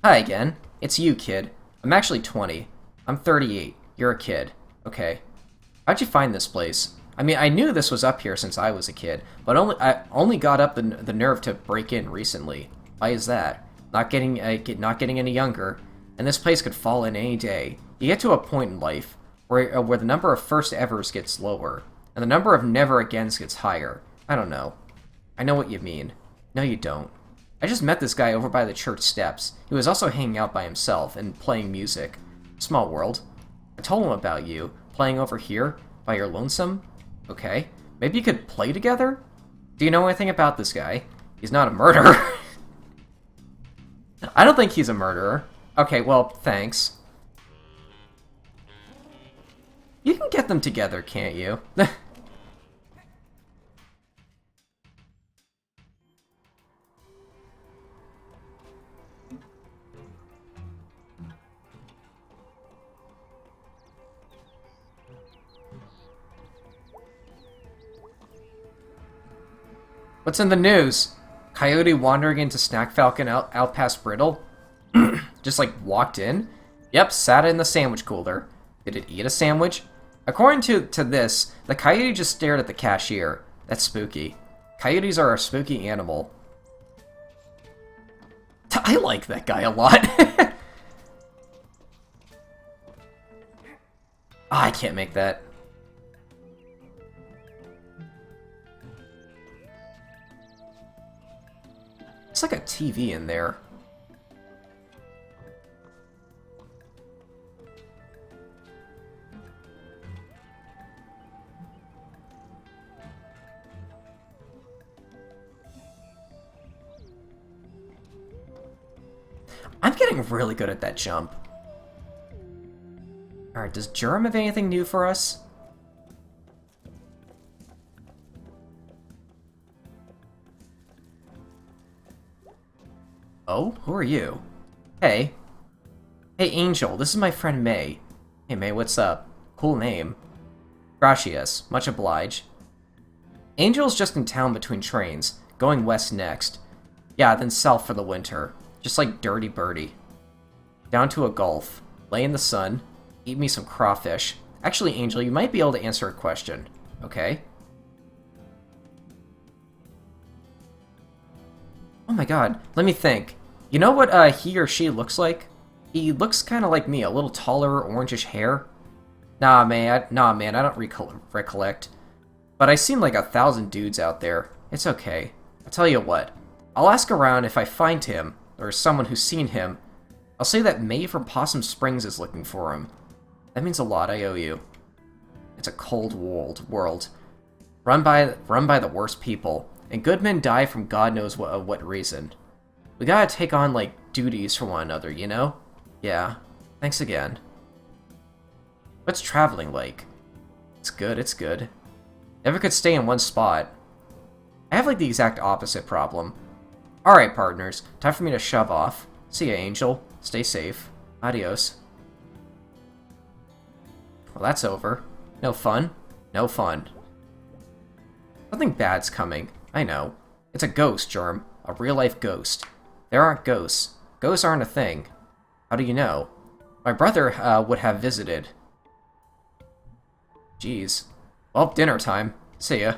Hi again. It's you, kid. I'm actually 20. I'm 38. You're a kid. Okay. How'd you find this place? I mean, I knew this was up here since I was a kid, but I only got up the nerve to break in recently. Why is that? Not getting any younger, and this place could fall in any day. You get to a point in life where the number of first evers gets lower, and the number of never agains gets higher. I don't know. I know what you mean. No, you don't. I just met this guy over by the church steps. He was also hanging out by himself and playing music. Small world. I told him about you, playing over here, by your lonesome. Okay. Maybe you could play together? Do you know anything about this guy? He's not a murderer. I don't think he's a murderer. Okay, well, thanks. You can get them together, can't you? What's in the news? Coyote wandering into Snack Falcon out past Brittle? Just like walked in? Yep, sat in the sandwich cooler. Did it eat a sandwich? According to this, the coyote just stared at the cashier. That's spooky. Coyotes are a spooky animal. I like that guy a lot. I can't make that. It's like a TV in there. I'm getting really good at that jump. Alright, does Germ have anything new for us? Oh, who are you? Hey. Hey, Angel, this is my friend May. Hey, May, what's up? Cool name. Gracias, much obliged. Angel's just in town between trains, going west next. Yeah, then south for the winter. Just like Dirty Birdie. Down to a gulf, lay in the sun, eat me some crawfish. Actually, Angel, you might be able to answer a question, okay? Oh my god, let me think. You know what he or she looks like? He looks kind of like me, a little taller, orangish hair. Nah, man, I don't recollect. But I seen like 1,000 dudes out there. It's okay. I'll tell you what. I'll ask around if I find him, or someone who's seen him. I'll say that May from Possum Springs is looking for him. That means a lot, I owe you. It's a cold world. Run by the worst people. And good men die from God knows what reason. We gotta take on, like, duties for one another, you know? Yeah. Thanks again. What's traveling like? It's good, it's good. Never could stay in one spot. I have, like, the exact opposite problem. Alright, partners. Time for me to shove off. See ya, Angel. Stay safe. Adios. Well, that's over. No fun? No fun. Something bad's coming. I know. It's a ghost, Germ. A real-life ghost. There aren't ghosts. Ghosts aren't a thing. How do you know? My brother would have visited. Jeez. Well, dinner time. See ya.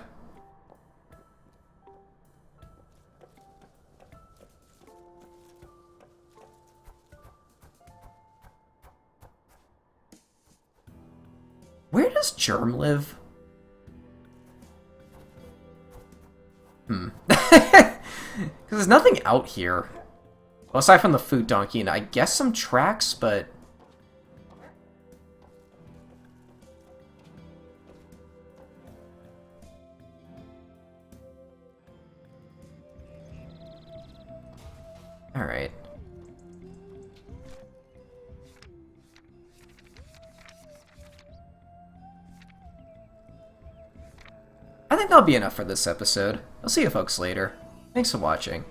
Where does Germ live? Because there's nothing out here. Well, aside from the food donkey, and I guess some tracks, but... Alright. I think that'll be enough for this episode. I'll see you folks later. Thanks for watching.